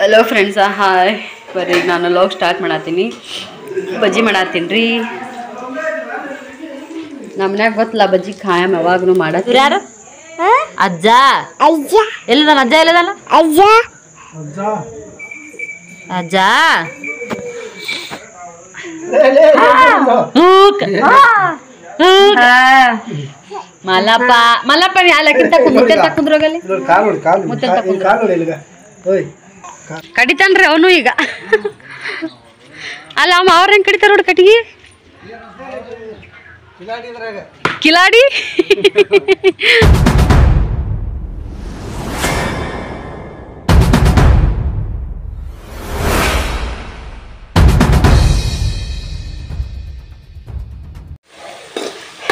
Hello friends, hi. ಬರ್ರಿ, ನಾನು log start ಮಾಡತ್ತೀನಿ. ಬಜ್ಜಿ ಮಾಡತ್ತೀನಿ ರೀ. ನಮ್ಮ ಮನ್ಯಾಗ ಗೊತ್ತಲ್ಲ ಬಜ್ಜಿ ಖಾಯಂ ಯಾವಾಗೂ ಮಾಡತ್ತೀರಿ. ಯಾರು ಅಜ್ಜ? ಅಜ್ಜ ಎಲ್ಲಿದಾನ? ಅಜ್ಜ ಎಲ್ಲಿದಾನ? ಅಜ್ಜ ಅಜ್ಜ ಮಲ್ಲಪ್ಪ ಮಲ್ಲಪ್ಪ ಅಲ್ಲಕ್ಕಿಂತ ಮುತ್ತೆ ತಕ್ಕುದ್ರೋಗಲ್ಲಿ ಮುತ್ತೆ ತಕ್ಕುದ್ರ ಕಡಿತಾನ್ರಿ ಅವನು ಈಗ. ಅಲ್ಲ ಅಮ್ಮ ಅವ್ರ ಹೆಂಗ್ ಕಡಿತಾರ ನೋಡಿ ಕಟ್ಟಿಗೆ Kiladi.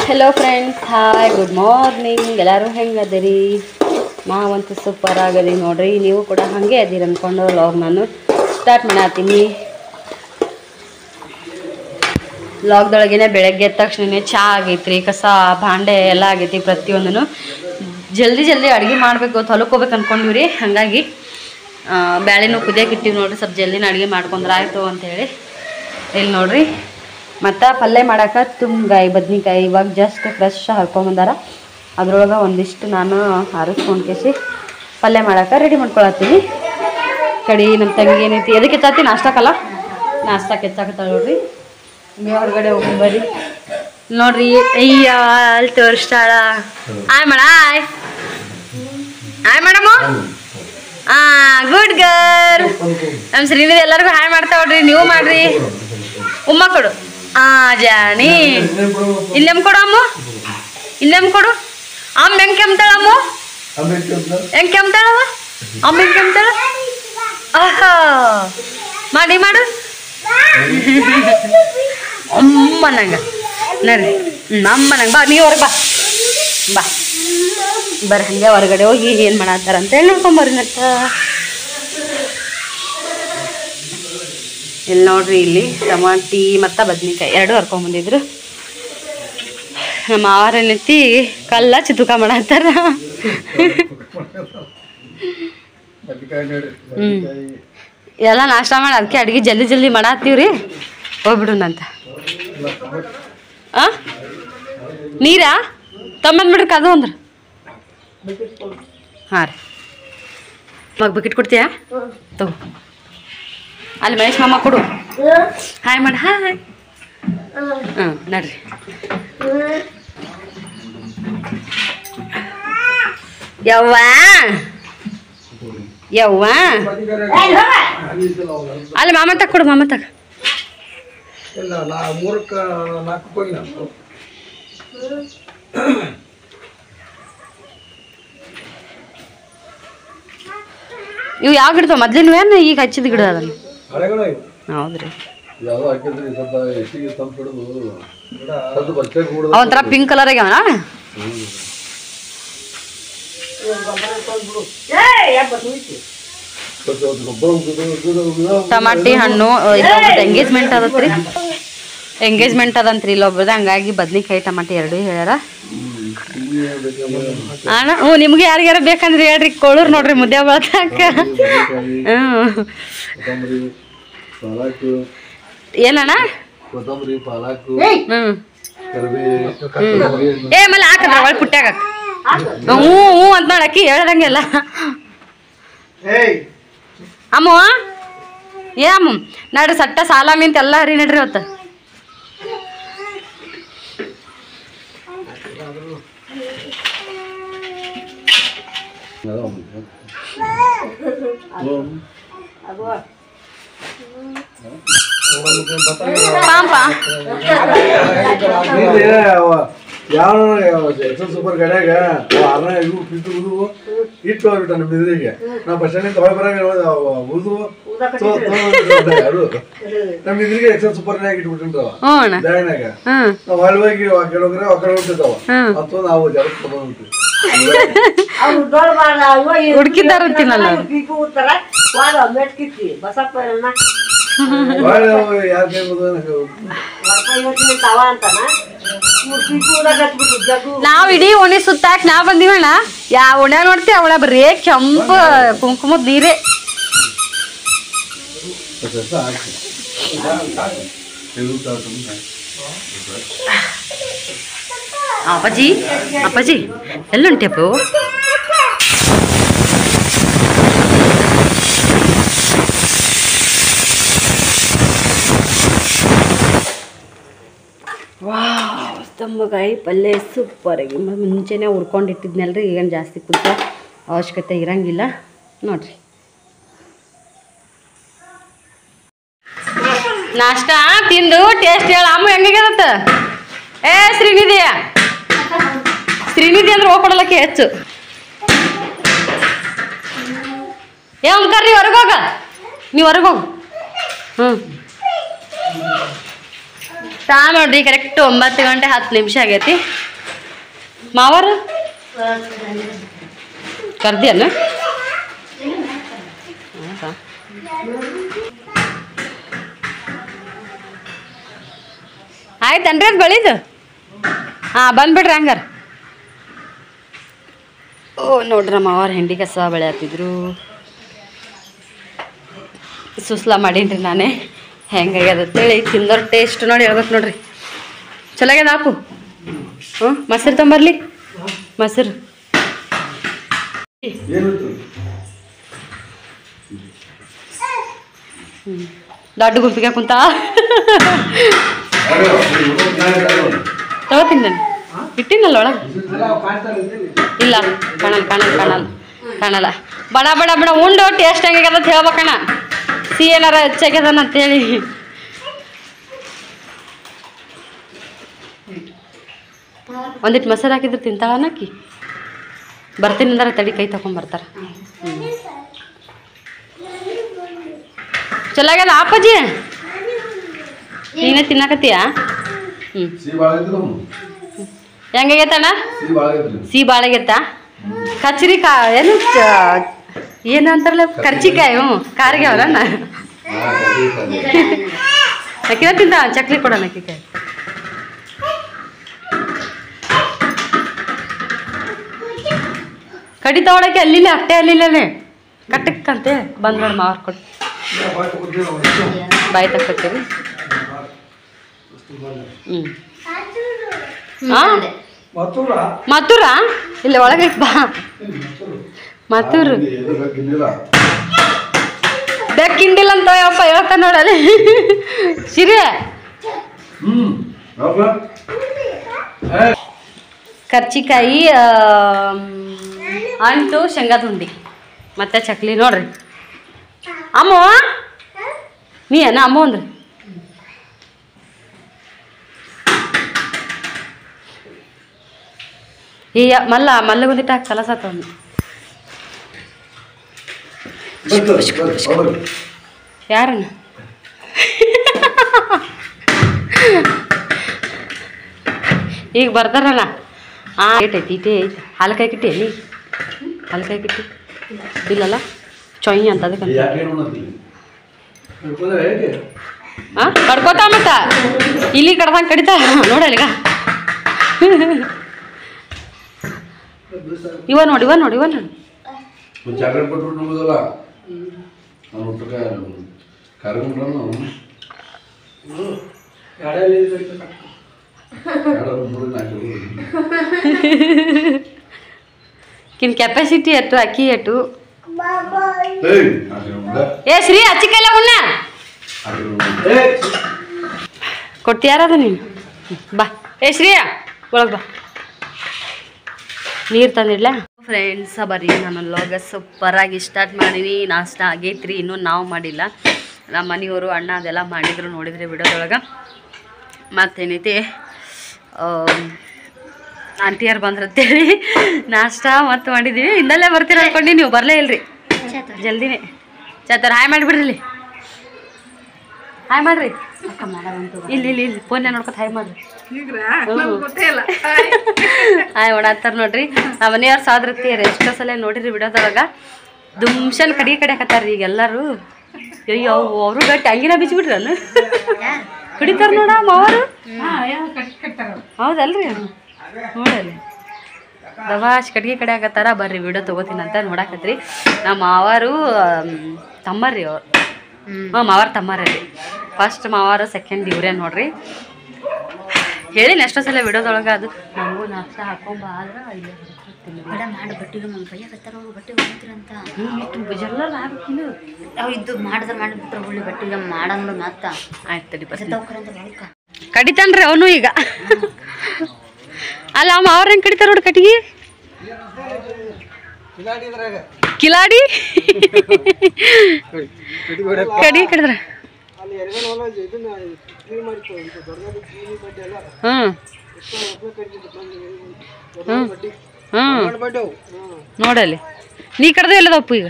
Hello friends, hi, good morning. ಎಲ್ಲರೂ ಹೆಂಗದಿರಿ? ನಾವಂತೂ ಸೂಪರ್ ಆಗದಿ ನೋಡ್ರಿ. ನೀವು ಕೂಡ ಹಾಗೆ ಅದೀರಿ ಅಂದ್ಕೊಂಡು ಲಾಗ್ ನಾನು ಸ್ಟಾರ್ಟ್ ಮಾಡತ್ತೀನಿ. ಲಾಗ್ದೊಳಗೇನೆ ಬೆಳಗ್ಗೆ ಎದ್ದ ತಕ್ಷಣ ಚಹಾ ಆಗೈತ್ರಿ, ಕಸ ಭಾಂಡೆ ಎಲ್ಲ ಆಗೈತಿ. ಪ್ರತಿಯೊಂದೂ ಜಲ್ದಿ ಅಡುಗೆ ಮಾಡ್ಬೇಕು, ಹೊಲಕ್ಕೆ ಹೋಗ್ಬೇಕು ಅಂದ್ಕೊಂಡಿವ್ರಿ. ಹಾಗಾಗಿ ಬ್ಯಾಳೆನೂ ಕುದಿಯಕ್ಕೆ ಇಟ್ಟಿವಿ ನೋಡ್ರಿ. ಸ್ವಲ್ಪ ಜಲ್ದಿನ ಅಡುಗೆ ಮಾಡ್ಕೊಂಡ್ರೆ ಆಯಿತು ಅಂಥೇಳಿ. ಇಲ್ಲಿ ನೋಡ್ರಿ, ಮತ್ತು ಪಲ್ಯ ಮಾಡಕ್ಕೆ ತುಂಬ್ಗಾಯಿ ಬದ್ನಿಕಾಯಿ ಇವಾಗ ಜಸ್ಟ್ ಫ್ರೆಶ್ ಹರ್ಕೊಂಬಂದಾರ. ಅದ್ರೊಳಗೆ ಒಂದಿಷ್ಟು ನಾನು ಹಾರಿಸ್ಕೊಂಡು ಕೇಸಿ ಪಲ್ಯ ಮಾಡಕ್ಕೆ ರೆಡಿ ಮಾಡ್ಕೊಳತ್ತೀನಿ. ಕಡಿ ನಮ್ಮ ತಂಗಿ ಏನೈತಿ ಎದಕ್ಕೆ ಹೆಚ್ಚಾತಿ? ನಾಷ್ಟಕ್ಕಲ್ಲ, ನಾಷ್ಟಕ್ಕೆ ಹೆಚ್ಚಾಕತ್ತಾಳ ನೋಡ್ರಿ. ಹಂಗೆ ಹೊರಗಡೆ ಹೋಗಿ ಬರ್ರಿ. ನೋಡ್ರಿ, ಅಯ್ಯ ಅಲ್ಲಿ ತೋರಿಸ್ತಾಳ. ಆಯ್ ಮಾಡ ಆಯ್ ಮೇಡಮ್. Good girl. ನಮ್ಮ ಶ್ರೀನಿಧಿ ಎಲ್ಲರಿಗೂ ಹಾಯ್ ಮಾಡ್ತಾ ನೋಡ್ರಿ. ನೀವು ಮಾಡ್ರಿ. ಉಮ್ಮ ಕೊಡು. ಜಾಣಿ ಇಲ್ಲೆಮ್ ಕೊಡು ಅಮ್ಮ, ಇಲ್ಲೆಮ್ ಕೊಡು. ಅಮ್ಮ ಹೆಂಗೆ ಕೆಮ್ತಾಳ? ಅಮ್ಮ ಹೆಂಗೆ ಕೆಮ್ತಾಳವ? ಅಮ್ಮ ಹೆಂಗೆ ಕೆಮ್ತಾಳ? ಆಹಾ, ಮಾಡಿ ಮಾಡು ಅಮ್ಮ ನಂಗೆ ನೋಡ್ರಿ. ಅಮ್ಮ ನಂಗೆ ಬಾ, ನೀವು ಹೊರಗೆ ಬಾ ಬರ್ರಿ. ಹಂಗೆ ಹೊರಗಡೆ ಹೋಗಿ ಏನು ಮಾಡತ್ತಾರ ಅಂತೇಳಿ ನೋಡ್ಕೊಂಬರ್ರಿ. ನಟ್ಟ ಇಲ್ಲಿ ನೋಡ್ರಿ, ಇಲ್ಲಿ ಟಮಾಟಿ ಮತ್ತು ಬದ್ನಿಕಾಯಿ ಎರಡು ಹರ್ಕೊಂಬಂದಿದ್ರು. ನಮ್ಮ ಮಾವರನೆತ್ತಿ ಕಲ್ಲ ಚಿತ್ತುಕ ಮಾಡತ್ತಾರ. ಎಲ್ಲ ನಾಷ್ಟ ಮಾಡಿ ಅದಕ್ಕೆ ಅಡುಗೆ ಜಲ್ದಿ ಮಾಡತ್ತೀವ್ರಿ. ಹೋಗ್ಬಿಡುನಂತ. ನೀರಾ ತಮ್ಮಂದ್ಬಿಡ್ರಿ ಕದು ಅಂದ್ರೆ. ಹಾಂ ರೀ, ಮಗ ಬಕೆಟ್ ಕೊಡ್ತೀಯಾ? ತಗೋ. ಅಲ್ಲಿ ಮಹೇಶ್ ಮಾಮ ಕೊಡು. ಹಾಯ್ ಮಾಡಿ. ಹಾಯ್. ನಡ್ರಿ. ಯವ್ವ ಅಲ್ಲಿ ಮಾಮ ತಗ ಕೊಡು. ಮಾಮ ತಗ. ಇವು ಯಾವ ಗಿಡದ ಮೊದ್ಲಿನ ಏನು ಈಗ ಹಚ್ಚಿದ ಗಿಡ ಅದನ್ನು? ಹೌದ್ರಿ. ಒಂಥರ ಪಿಂಕ್ ಕಲರ್ ಆಗ್ಯಾವನ. ಟಮಾಟಿ ಹಣ್ಣು ಎಂಗೇಜ್ಮೆಂಟ್ ಅದತ್ರಿ. ಎಂಗೇಜ್ಮೆಂಟ್ ಅದಂತ್ರಿ ಇಲ್ಲೊಬ್ರದ. ಹಂಗಾಗಿ ಬದ್ನಿಕಾಯಿ ಟಮಾಟಿ ಎರಡು ಹೇಳ್ಯಾರ. ಅಣ್ಣ ನಿಮ್ಗೆ ಯಾರಿಗಾರ ಬೇಕಂದ್ರೆ ಹೇಳ್ರಿ, ಕೊಳೂರ್ ನೋಡ್ರಿ ಮುದ್ದೆ ಬಳತಾಕ. ಏನಣ್ಣ? ಏ ಮಲ್ಲ ಹಾಕದ್ರ ಒಳ ಪುಟ್ಟ್ಯಾಗ. ಹ್ಞೂ ಅಂತ ನೋಡಕ್ಕಿ ಹೇಳ್ದಂಗೆಲ್ಲ. ಅಮ್ಮ ಏ ಅಮ್ಮ ನಡ್ರಿ, ಸಟ್ಟ ಸಾಲಾಮಿ ಅಂತ ಎಲ್ಲ ಹರಿ ನಡ್ರಿ ಇವತ್ತು. ಸೂಪರ್ ಗಡ್ಯಾಗ ಇಟ್ಟು ಹೋಗ್ಬಿಟ್ಟ ನಮ್ಮ ಎದುರಿಗೆ. ನಾವು ಬಸ್ ಸ್ಟ್ಯಾಂಡ್ ಹೊರ ಬರಾಗ ಉಳಿದು ನಮ್ಮ ಎದುರಿಗೆ ಎಕ್ಸಲ್ ಸೂಪರ್ ಇಟ್ಬಿಟ್ಟಿರ್ತಾವ ಜಾಯ್ನಾಗ. ನಾವು ಹೊಳ್ಳಿ ಹೋಗಿ ಒಕ್ಕಡೆ ಹೋಗ್ರೆ ಒಕ್ಕಡೆ ಹೋಗ್ತಿರ್ತಾವ. ಮತ್ತೊಂದು ನಾವು ಜಲಕ್ಕೆ ತಗೊಂಡ್ಬಿಟ್ವಿ. ಹುಡುಕಿದಾರಂತೀನಲ್ಲ ನಾವ್ ಇಡೀ ಓಣಿ ಸುತ್ತಾಕ್ ನಾವ್ ಬಂದಿವಣ್ಣ. ಯಾವ ಓಣ್ಯಾಗ ನೋಡ್ತಿ ಅವಳ ಬರೀ ಕೆಂಪು ಕುಂಕುಮದ ನೀರೇ. ಅಪ್ಪಾಜಿ ಅಪ್ಪಾಜಿ ಎಲ್ಲುಂಟೆಪ್ಪು ವಾವ್ ಸ್ತಂಭಕಾಯಿ ಪಲ್ಯ ಸೂಪರಾಗಿ ಮುಂಚೆನೇ ಹುರ್ಕೊಂಡಿಟ್ಟಿದ್ನಲ್ರಿ ಈಗೇನು ಜಾಸ್ತಿ ಕುದಿಸ ಅವಶ್ಯಕತೆ ಇರಂಗಿಲ್ಲ ನೋಡ್ರಿ. ನಾಷ್ಟ ತಿಂದು ಟೇಸ್ಟ್ ಹೇಳ ಅಮ್ಮ ಹೆಂಗಾಗ್ಯದತ್ತ. ಏ ಶ್ರೀನಿಧಿ ಅಂದ್ರೆ ಹೋಗ್ಕೊಡಲಕ್ಕೆ ಹೆಚ್ಚು. ಏ ಅಂಕರ್ರಿ ಹೊರಗೋಗ, ನೀವು ಹೊರಗೋಗು. ನೋಡ್ರಿ ಕರೆಕ್ಟ್ 9 ಗಂಟೆ 10 ನಿಮಿಷ ಆಗೈತಿ. ಮಾವರು ಕರ್ದಿಯನ್ನ ಆಯ್ತನ್ರಿ ಅದು ಬೆಳಿದು. ಬಂದ್ಬಿಡ್ರಿ ಹಂಗಾರ. ನೋಡ್ರಿ ನಮ್ಮ ಅವ್ರ ಹೆಂಡಿ ಕಸ ಬೆಳೆ ಹತ್ತಿದ್ರು. ಸುಸ್ಲಾ ಮಾಡೀನ್ರಿ ನಾನೇ. ಹೆಂಗಾಗ್ಯದ ಅಂತೇಳಿ ತಿಂದವ್ರ ಟೇಸ್ಟ್ ನೋಡಿ ಹೇಳ್ಬೇಕು ನೋಡ್ರಿ. ಚಲೋ ಆಗ್ಯದ ಆಪು. ಮೊಸರು ತೊಂಬರ್ಲಿ, ಮೊಸರು. ದೊಡ್ಡ ಗುಂಪಿಗೆ ಕುಂತ ತಗೋತೀನಿ ನಾನು. ಇಟ್ಟಿನಲ್ಲ ಒಳಗೆ. ಇಲ್ಲ ಕಾಣಲ್ಲ. ಬಡ ಉಂಡು ಟೇಸ್ಟ್ ಹೆಂಗಾಗ್ಯದ ಅಂತ ಹೇಳ್ಬೇಕಣ್ಣ. ಏನಾರ ಹೆಚ್ಚಾಗ್ಯದನ ಅಂತೇಳಿ. ಒಂದಿಟ್ಟು ಮೊಸರು ಹಾಕಿದ್ರೆ ತಿಂತಾಳನಕ್ಕಿ. ಬರ್ತೀನಿ ಅಂದ್ರೆ ತಡಿ ಕೈ ತಗೊಂಡ್ಬರ್ತಾರೆ. ಚಲೋ ಆಗ್ಯದ ಅಪ್ಪಾಜಿ. ನೀನೇ ತಿನ್ನಾಕತ್ತೀಯ? ಹೆಂಗಾಗೈತಣ್ಣ? ಬಾಳಾಗೈತ. ಕಚ್ರಿ ಏನು ಅಂತಾರಲ್ಲ ಕರ್ಚಿಕಾಯಿ. ಕಾರಿಗೆ ಅವ್ರಣ್ಣ ಅಕ್ಕಿನ ತಿಂತ ಚಕ್ಲಿ ಕೊಡೋಣ ಅಕ್ಕಿಕಾಯಿ. ಕಡಿ ತಗೊಳಕ್ಕೆ ಅಲ್ಲಿಲ್ಲ ಅಟ್ಟೆ ಅಲ್ಲಿಲ್ಲೇ ಕಟ್ಟಕ್ಕಂತೆ ಬಂದ್ಬೇಡ ಮಾವ್ರ ಕೊಟ್ಟು ಬಾಯಿ ತಕ್ಕೊತೀವಿ. ಮತ್ತೂರ ಇಲ್ಲ ಒಳಗೆ ಬಾ. ಮತ್ತೂರು ಬೆಕ್ಕಿಂಡಿಲ್ಲ ಅಂತ ಯಪ್ಪ ಹೇಳ್ತಾ ನೋಡಲ್ಲಿ. ಸಿರಿ ಕರ್ಚಿಕಾಯಿ, ಅಂಟು, ಶೇಂಗಾದ ಉಂಡಿ ಮತ್ತೆ ಚಕ್ಲಿ ನೋಡ್ರಿ. ಅಮ್ಮ ನೀ ಏನ ಅಮ್ಮ ಅಂದ್ರಿ. ಈ ಮಲ್ಲ ಬಂದಿಟ್ಟು ಹಾಕಿ ಕಲಸಾತ ಯಾರನ್ನ ಈಗ ಬರ್ತಾರಣ್ಣ. ಏಟೈತಿ ಇಟೇ ಐತಿ. ಹಾಲಕಾಯಿ ಕಿಟ್ಟಿ ನೀ ಹಾಲಕಾಯಿ ಕಿಟ್ಟಿ ಬಿಲ್ಲಲ್ಲ ಚೊಯ್ ಅಂತ ಅದಕ್ಕೆ ಕಡ್ಕೋತಾ ಮತ್ತ ಇಲ್ಲಿ ಕಡ್ದಂಗೆ ಕಡಿತಾ ನೋಡಲ್ಲಿಗ. ಇವ ನೋಡಿ ಕಿನ್ ಕೆಪಾಸಿಟಿ ಎಟ್ಟು ಅಕ್ಕಿ ಎಟ್ಟು. ಏ ಶ್ರೀ ಅಚ್ಚಿಕಲ್ಲ ಉಣ್ಣ ಕೊಡ್ತೀಯಾರದ ನೀನು. ಬಾ ಏ ಶ್ರೀಯ ಒಳಗೆ ಬಾ. ನೀರು ತಂದಿಡ್ಲ ಫ್ರೆಂಡ್ಸ. ಬರ್ರಿ ನಾನು ಲಾಗ ಸೂಪರಾಗಿ ಸ್ಟಾರ್ಟ್ ಮಾಡೀನಿ. ನಾಷ್ಟ ಆಗೈತ್ರಿ, ಇನ್ನೂ ನಾವು ಮಾಡಿಲ್ಲ. ನಮ್ಮ ಮನೆಯವರು ಅಣ್ಣ ಅದೆಲ್ಲ ಮಾಡಿದ್ರು ನೋಡಿದ್ರಿ ವಿಡಿಯೋದೊಳಗೆ. ಮತ್ತೇನೈತಿ ಆಂಟಿಯರು ಬಂದ್ರಂತೇಳಿ ನಾಷ್ಟ ಮತ್ತು ಮಾಡಿದ್ದೀವಿ. ಇಂದಲ್ಲೇ ಬರ್ತೀರ ಅನ್ಕೊಂಡು ನೀವು ಬರಲೇ ಇಲ್ರಿ. ಜಲ್ದಿನೇ ಚಾತರ ಹಾಯ್ ಮಾಡಿಬಿಡ್ರಿ. ಇಲ್ಲಿ ಹಾಯ್ ಮಾಡ್ರಿ. ಇಲ್ಲಿ ಫೋನ್ ನೋಡ್ಕೊತ ಹಾಯ್ ಮಾಡ್ರಿ. ಹಾಯ್ ಮಾಡತ್ತಾರ ನೋಡ್ರಿ. ನಮ್ಮ ಮನೆಯವ್ರು ಸಾದ್ರತ್ತೀರಿ ಎಷ್ಟೋ ಸಲ ನೋಡಿರಿ ವಿಡಿಯೋದೊಳಗೆ. ದುಮ್ಶನ್ ಕಡೆ ಹಾಕತ್ತಾರ್ರಿ ಈಗ ಎಲ್ಲರೂ. ಅಯ್ಯೋ ಅವರು ಗಟ್ಟಿ ಅಂಗಿನ ಬಿಚ್ಚಿಬಿಟ್ರಲ್ಲ ಕುಡಿತಾರ ನೋಡ ಮಾವರು. ಹೌದಲ್ರಿ ನೋಡಲ್ಲಿ ದವಾಶ್ ಕಡೆ ಹಾಕತ್ತಾರ. ಬರ್ರಿ ವಿಡಿಯೋ ತೊಗೋತೀನಿ ಅಂತ ನೋಡಾಕತ್ರಿ. ನಮ್ಮ ಮಾವರು ತಮ್ಮರ್ರಿ ಅವ್ರು ಮಾವಾರ ತಮ್ಮಾರಲ್ಲಿ ಫಸ್ಟ್ ಮಾವಾರ ಸೆಕೆಂಡ್ ಇವ್ರೇ ನೋಡ್ರಿ. ಹೇಳಿ ಎಷ್ಟೋ ಸಲ ವಿಡಿಯೋದೊಳಗೆ ಅದು ನಮಗೂ ನಾಷ್ಟ ಹಾಕೊಂಬ ಆದ್ರೆ ಮಾಡಿ ಬಟ್ಟಿಗೆ ನಮ್ಮ ಭಯ ಬರ್ತಾರ ಬಟ್ಟೆ ಹೋಗ್ತಿರಂತ ಜಲ್ಲ ಅವು ಇದ್ದು ಮಾಡಿದ್ರೆ ಮಾಡಿಬಿಟ್ರೆ ಹುಳ್ಳಿ ಬಟ್ಟಿಗೆ ಮಾಡಂಗ ಮತ್ತ ಆಯ್ತು ಅಂತ ಕಡಿತಾನ್ರಿ ಅವನು ಈಗ. ಅಲ್ಲ ಮಾವ್ರ ಹೆಂಗೆ ಕಡಿತಾರ ನೋಡಿ ಕಟ್ಟಿಗೆ ಕಿಲಾಡಿ ಕಡಿ ಕಡಿದ್ರ ನೋಡಲ್ಲಿ ನೀ ಕಡ್ದ ಎಲ್ಲದಪ್ಪು ಈಗ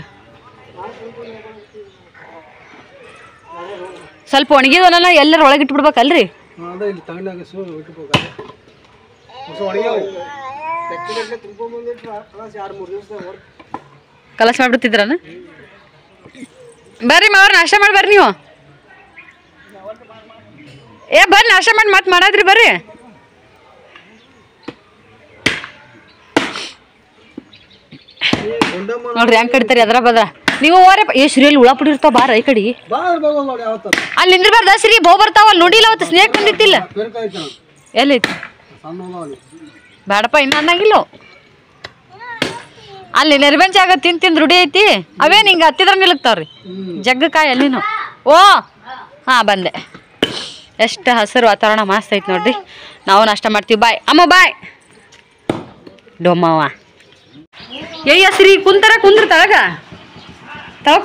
ಸ್ವಲ್ಪ ಒಣಗಿದವನ ಎಲ್ಲರ ಒಳಗೆ ಇಟ್ಬಿಡ್ಬೇಕಲ್ರಿ. ಕಲಸ ಮಾಡ್ಬಿಡ್ತಿದ್ರನ ಬರ್ರಿ ಮಾವ್ರ ನಾಷ್ಟ ಮಾಡಿ ಬರ್ರಿ ನೀವು. ಬರ್ರಿ ನಾಷ್ಟ ಮಾಡಿ ಮತ್ತೆ ಮಾಡಾದ್ರಿ ಬರ್ರಿ. ನೋಡ್ರಿ ಹೆಂಗ್ ಕಡಿತಾರಿ ಅದ್ರ ಬದ್ರ ನೀವು ಓರೆ ಶ್ರೀಯಲ್ಲಿ ಉಳಾಪುಡಿ ಇರ್ತಾವ ಬಾರ ಈ ಕಡೆ ಅಲ್ಲಿ ನಿಂದ್ರಬಾರ್ದ ಶ್ರೀ ಬಹು ಬರ್ತಾವ ಅಲ್ಲಿ ನೋಡಿಲ್ಲ ಅವತ್ತು ಸ್ನೇಕ್ ಬಂದಿತ್ತಿಲ್ಲ ಎಲ್ಲೈತಿ ಬೇಡಪ್ಪ ಇನ್ನು ಅನ್ನಂಗಿಲ್ಲ ಅಲ್ಲಿ ನೆರಬೆಂಚಾಗ ತಿಂದು ರೂಢಿ ಐತಿ ಅವೇನು ಹಿಂಗೆ ಹತ್ತಿದ್ರ ನಿಲ್ತಾವ್ರಿ ಜಗ್ಗಕಾಯಿ ಅಲ್ಲಿನು. ಓ ಹಾಂ ಬಂದೆ. ಎಷ್ಟು ಹಸಿರು ವಾತಾವರಣ ಮಸ್ತ್ ಐತಿ ನೋಡ್ರಿ. ನಾವು ನಾಷ್ಟ ಮಾಡ್ತೀವಿ. ಬಾಯ್ ಅಮ್ಮ ಬಾಯ್ ಡೊಮ್ಮವ್ವ. ಅಯ್ಯ ಶ್ರೀ ಕುಂತಾರ ಕುಂದ್ರ ತಳಗ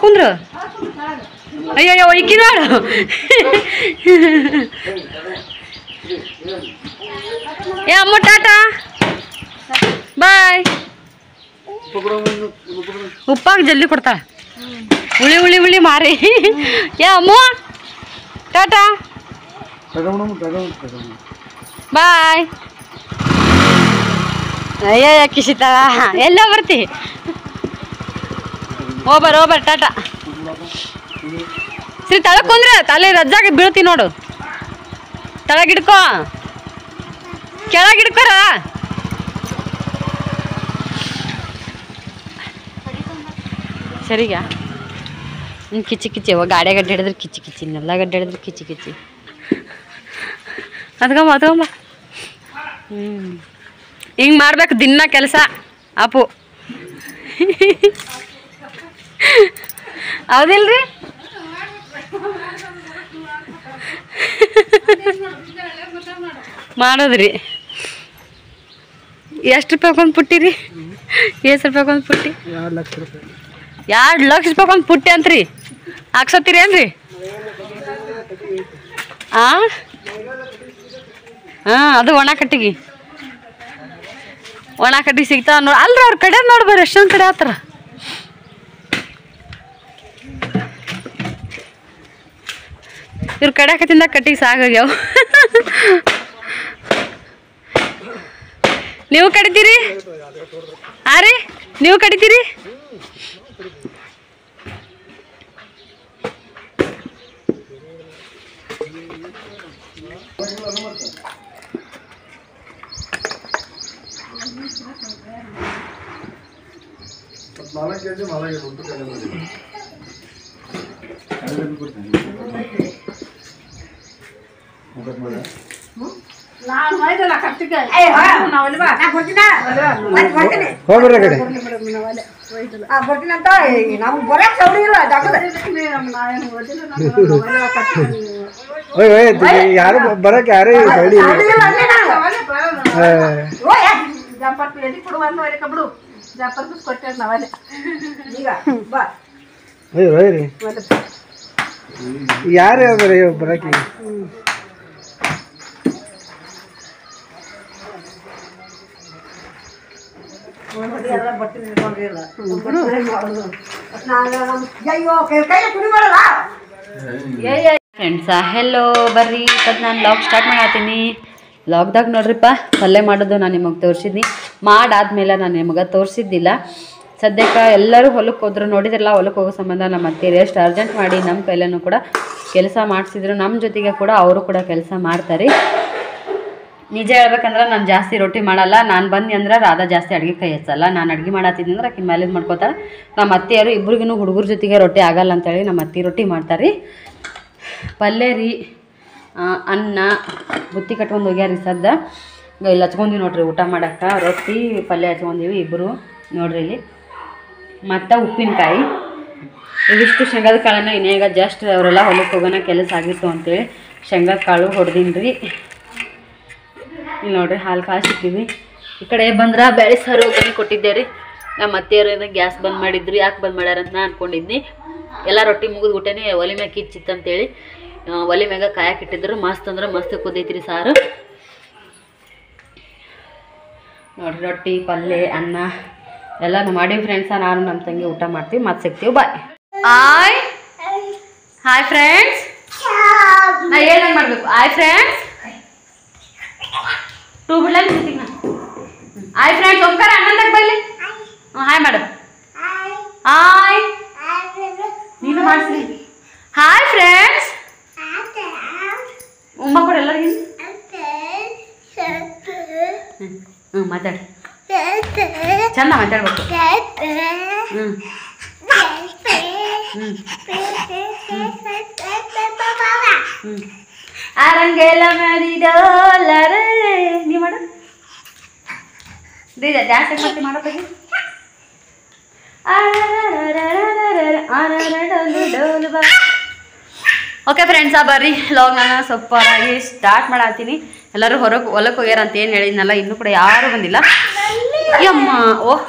ಕುಂದ್ರು. ಅಯ್ಯಯ್ಯೋ ಇಕ್ಕಿ ನೋಡು ಏ ಅಮ್ಮ ಟಾಟಾ ಬಾಯ್. ಉಪ್ಪಾಗ ಜಲ್ದಿ ಕೊಡ್ತಾಳ ಉಳಿ ಉಳಿ ಉಳಿ ಮಾರಿ. ಏ ಅಮ್ಮ ಟಾಟಾ ಬಾಯ್. ಅಯ್ಯ ಕಿಸಿತಾಳ ಎಲ್ಲ ಬರ್ತಿ ಓಬರ್ ಟಾಟಾ. ಶ್ರೀ ತಳಕ್ ಕುಂದ್ರೆ ತಲೆ ರಜ್ಜಾಗ ಬೀಳ್ತಿ ನೋಡು. ತಳಗಿಡ್ಕೋ ಕೆಳಗಿಡ್ಕೋರ. ಸರಿಗ ಕಿಚ್ಚಿ ಕಿಚ್ಚಿ ಅವ ಗಾಡಿ ಗಡ್ಡೆ ಹಿಡಿದ್ರೆ ಕಿಚ್ಚಿ ಕಿಚ್ಚಿ ನೆಲ್ಲ ಗಡ್ಡೆ ಹಿಡಿದ್ರೆ ಕಿಚ್ಚಿ ಕಿಚ್ಚಿ ಅದ್ಕೊಂಬ ಹಿಂಗೆ ಮಾಡ್ಬೇಕು ದಿನ ಕೆಲಸ ಅಪ್ಪು ಹೌದಿಲ್ರಿ. ಮಾಡೋದ್ರಿ. ಎಷ್ಟು ರೂಪಾಯಿ ಒಂದು ಪುಟ್ಟಿರಿ? ಎಷ್ಟು ರೂಪಾಯಿ ಒಂದು ಪುಟ್ಟಿ? 2 ಲಕ್ಷ ರೂಪಾಯಿ ಒಂದು ಪುಟ್ಟಿ ಅಂತ್ರಿ. ಹಾಕ್ಸತ್ತೀರಿ ಏನ್ರಿ? ಹಾಂ ಅದು ಒಣ ಕಟ್ಟಿಗೆ ಸಿಗ್ತಾವ ನೋಡಿ. ಅಲ್ರಿ ಅವ್ರ ಕಡೆ ನೋಡ್ಬಾರ ಎಷ್ಟೊಂದು ಕಡೆ ಆತರ. ಇವ್ರ ಕಡೆಕತ್ತಿಂದ ಕಟ್ಟಿಗೆ ಸಾಗಾಗ್ಯಾವ. ನೀವು ಕಡಿತೀರಿ? ಹಾಂ ರೀ ನೀವು ಕಡಿತೀರಿ? ಬರ್ತೀನಂತ ನಮ್ಗೆ ಬರಕ್ ಸೌಡಿ ಇಲ್ಲ ಯಾರು ಬರಕ್ ಯಾರೇ ಸೌಡಿ ಯಾರು ಯಾವ್ದಾರ ಬರಕ್ಕೆ ಫ್ರೆಂಡ್ಸ ಹೆಲೋ ಬರ್ರಿ. ಇವತ್ತು ನಾನು ಲಾಗ್ ಸ್ಟಾರ್ಟ್ ಮಾಡತ್ತೀನಿ. ಲಾಗ್ದಾಗ ನೋಡ್ರಿಪ್ಪ ಪಲ್ಯ ಮಾಡೋದು ನಾನು ನಿಮಗೆ ತೋರಿಸಿದ್ನಿ. ಮಾಡಾದ್ಮೇಲೆ ನಾನು ನಿಮಗೆ ತೋರಿಸಿದ್ದಿಲ್ಲ. ಸದ್ಯಕ್ಕೆ ಎಲ್ಲರೂ ಹೊಲಕ್ಕೆ ಹೋದ್ರು ನೋಡಿದ್ರಲ್ಲ. ಹೊಲಕ್ಕೆ ಹೋಗೋ ಸಂಬಂಧ ನಮ್ಮ ಅತ್ತೆಯರು ಎಷ್ಟು ಅರ್ಜೆಂಟ್ ಮಾಡಿ ನಮ್ಮ ಕೈಲೂ ಕೂಡ ಕೆಲಸ ಮಾಡಿಸಿದ್ರು. ನಮ್ಮ ಜೊತೆಗೆ ಕೂಡ ಅವರು ಕೂಡ ಕೆಲಸ ಮಾಡ್ತಾರೆ. ನಿಜ ಹೇಳ್ಬೇಕಂದ್ರೆ ನಾನು ಜಾಸ್ತಿ ರೊಟ್ಟಿ ಮಾಡಲ್ಲ. ನಾನು ಬಂದು ಅಂದ್ರೆ ರಾಧಾ ಜಾಸ್ತಿ ಅಡುಗೆ ಕೈ ಹಚ್ಚಲ್ಲ. ನಾನು ಅಡುಗೆ ಮಾಡತ್ತಿದ್ದೆ ಅಂದ್ರೆ ಆಕಿನ ಮ್ಯಾಲೇಜ್ ಮಾಡ್ಕೋತಾಳೆ. ನಮ್ಮ ಅತ್ತೆಯರು ಇಬ್ರಿಗೂ ಹುಡುಗರ ಜೊತೆಗೆ ರೊಟ್ಟಿ ಆಗಲ್ಲ ಅಂತೇಳಿ ನಮ್ಮ ಅತ್ತೆ ರೊಟ್ಟಿ ಮಾಡ್ತಾರೆ ರೀ. ಪಲ್ಯ ರೀ, ಅನ್ನ ಬುತ್ತಿ ಕಟ್ಕೊಂಡು ಹೋಗ್ಯಾರ ಸದ್ದ. ಇಲ್ಲಿ ಹಚ್ಕೊಂಡ್ವಿ ನೋಡ್ರಿ ಊಟ ಮಾಡೋಕ್ಕೆ. ರೊಟ್ಟಿ ಪಲ್ಯ ಹಚ್ಕೊಂಡೀವಿ ಇಬ್ಬರು ನೋಡ್ರಿ ಇಲ್ಲಿ. ಮತ್ತು ಉಪ್ಪಿನಕಾಯಿ ಇವಿಷ್ಟು ಶೇಂಗಾದ ಕಾಳನ್ನ ಇನ್ನೇಗ ಜಸ್ಟ್ ಅವರೆಲ್ಲ ಹೊಲಕ್ಕೆ ಹೋಗೋಣ ಕೆಲಸ ಆಗಿತ್ತು ಅಂತೇಳಿ ಶೇಂಗಾದ ಕಾಳು ಹೊಡೆದೀನಿ ರೀ. ಇಲ್ಲಿ ನೋಡ್ರಿ ಹಾಲು ಕಾಯಿಸಿಟ್ಟಿವಿ. ಈ ಕಡೆ ಬಂದ್ರೆ ಬೇಳೆ ಸಾರು ಒಗ್ಗರಣೆ ಕೊಟ್ಟಿದ್ದೆ ರೀ. ನಮ್ಮ ಅತ್ತೆಯರು ಗ್ಯಾಸ್ ಬಂದ್ ಮಾಡಿದ್ರು. ಯಾಕೆ ಬಂದ್ ಮಾಡ್ಯಾರ ಅಂತ ನಾ ಅನ್ಕೊಂಡಿದ್ನಿ. ಎಲ್ಲ ರೊಟ್ಟಿ ಮುಗಿದ್ಬಿಟ್ಟೇನೆ ಒಲೆ ಮ್ಯಾಗ ಕಿಚ್ಚಿತ್ತಂತೇಳಿ ಒಲೆ ಮ್ಯಾಗ ಕಾಯಕ್ಕೆ ಇಟ್ಟಿದ್ರು. ಮಸ್ತ್ ಅಂದ್ರೆ ಮಸ್ತ್ ಕುದೈತ್ರಿ ಸಾರು. ನೋಡ್ರಿ ರೊಟ್ಟಿ ಪಲ್ಯ ಅನ್ನ ಎಲ್ಲನೂ ಮಾಡೀವಿ ಫ್ರೆಂಡ್ಸ. ನಾನು ನಮ್ಮ ತಂಗಿ ಊಟ ಮಾಡ್ತೀವಿ. ಮತ್ತೆ ಸಿಗ್ತೀವಿ. ಬಾಯ್. Hi friends. ನಾ ಏನಂಗೆ ಮಾಡಬೇಕು? Hi friends. ಟೂ ಬಿಡ್ಲ ಸಿಗ್ತೀನಿ ನಾ. Hi friends. ಓಂಕಾರ ಅಣ್ಣಂದಾಗ ಬರಲಿ. ಹಾಯ್ ಮಾಡು. ಹಾಯ್ ನೀನು ಮಾಡಿಸ್ರಿ. Hi friends. ಉಮ್ಮ ಕೊಡು ಎಲ್ಲರಿಗೂ. ಮಾತಾಡಿ ಚಂದ ಮಾತಾಡ್ಬೇಕು. ಆರಂಗೆಲ್ಲ ಮಾಡಿದೋಲರ ನೀ ಮಾಡು. ಡ್ಯಾನ್ಸ್ ಮಾಡ್ತಿ ಮಾಡೋದಾಗಿ. ಓಕೆ ಫ್ರೆಂಡ್ಸ ಬರ್ರಿ ಲಾಗ್ ನಾನು ಸೂಪರಾಗಿ ಸ್ಟಾರ್ಟ್ ಮಾಡತ್ತೀನಿ. ಎಲ್ಲರೂ ಹೊಲಕ್ಕೆ ಹೋಗ್ಯಾರ ಅಂತ ಏನು ಹೇಳಿದ್ನಲ್ಲ, ಇನ್ನೂ ಕೂಡ ಯಾರೂ ಬಂದಿಲ್ಲ. ಅಮ್ಮ ಓಹ್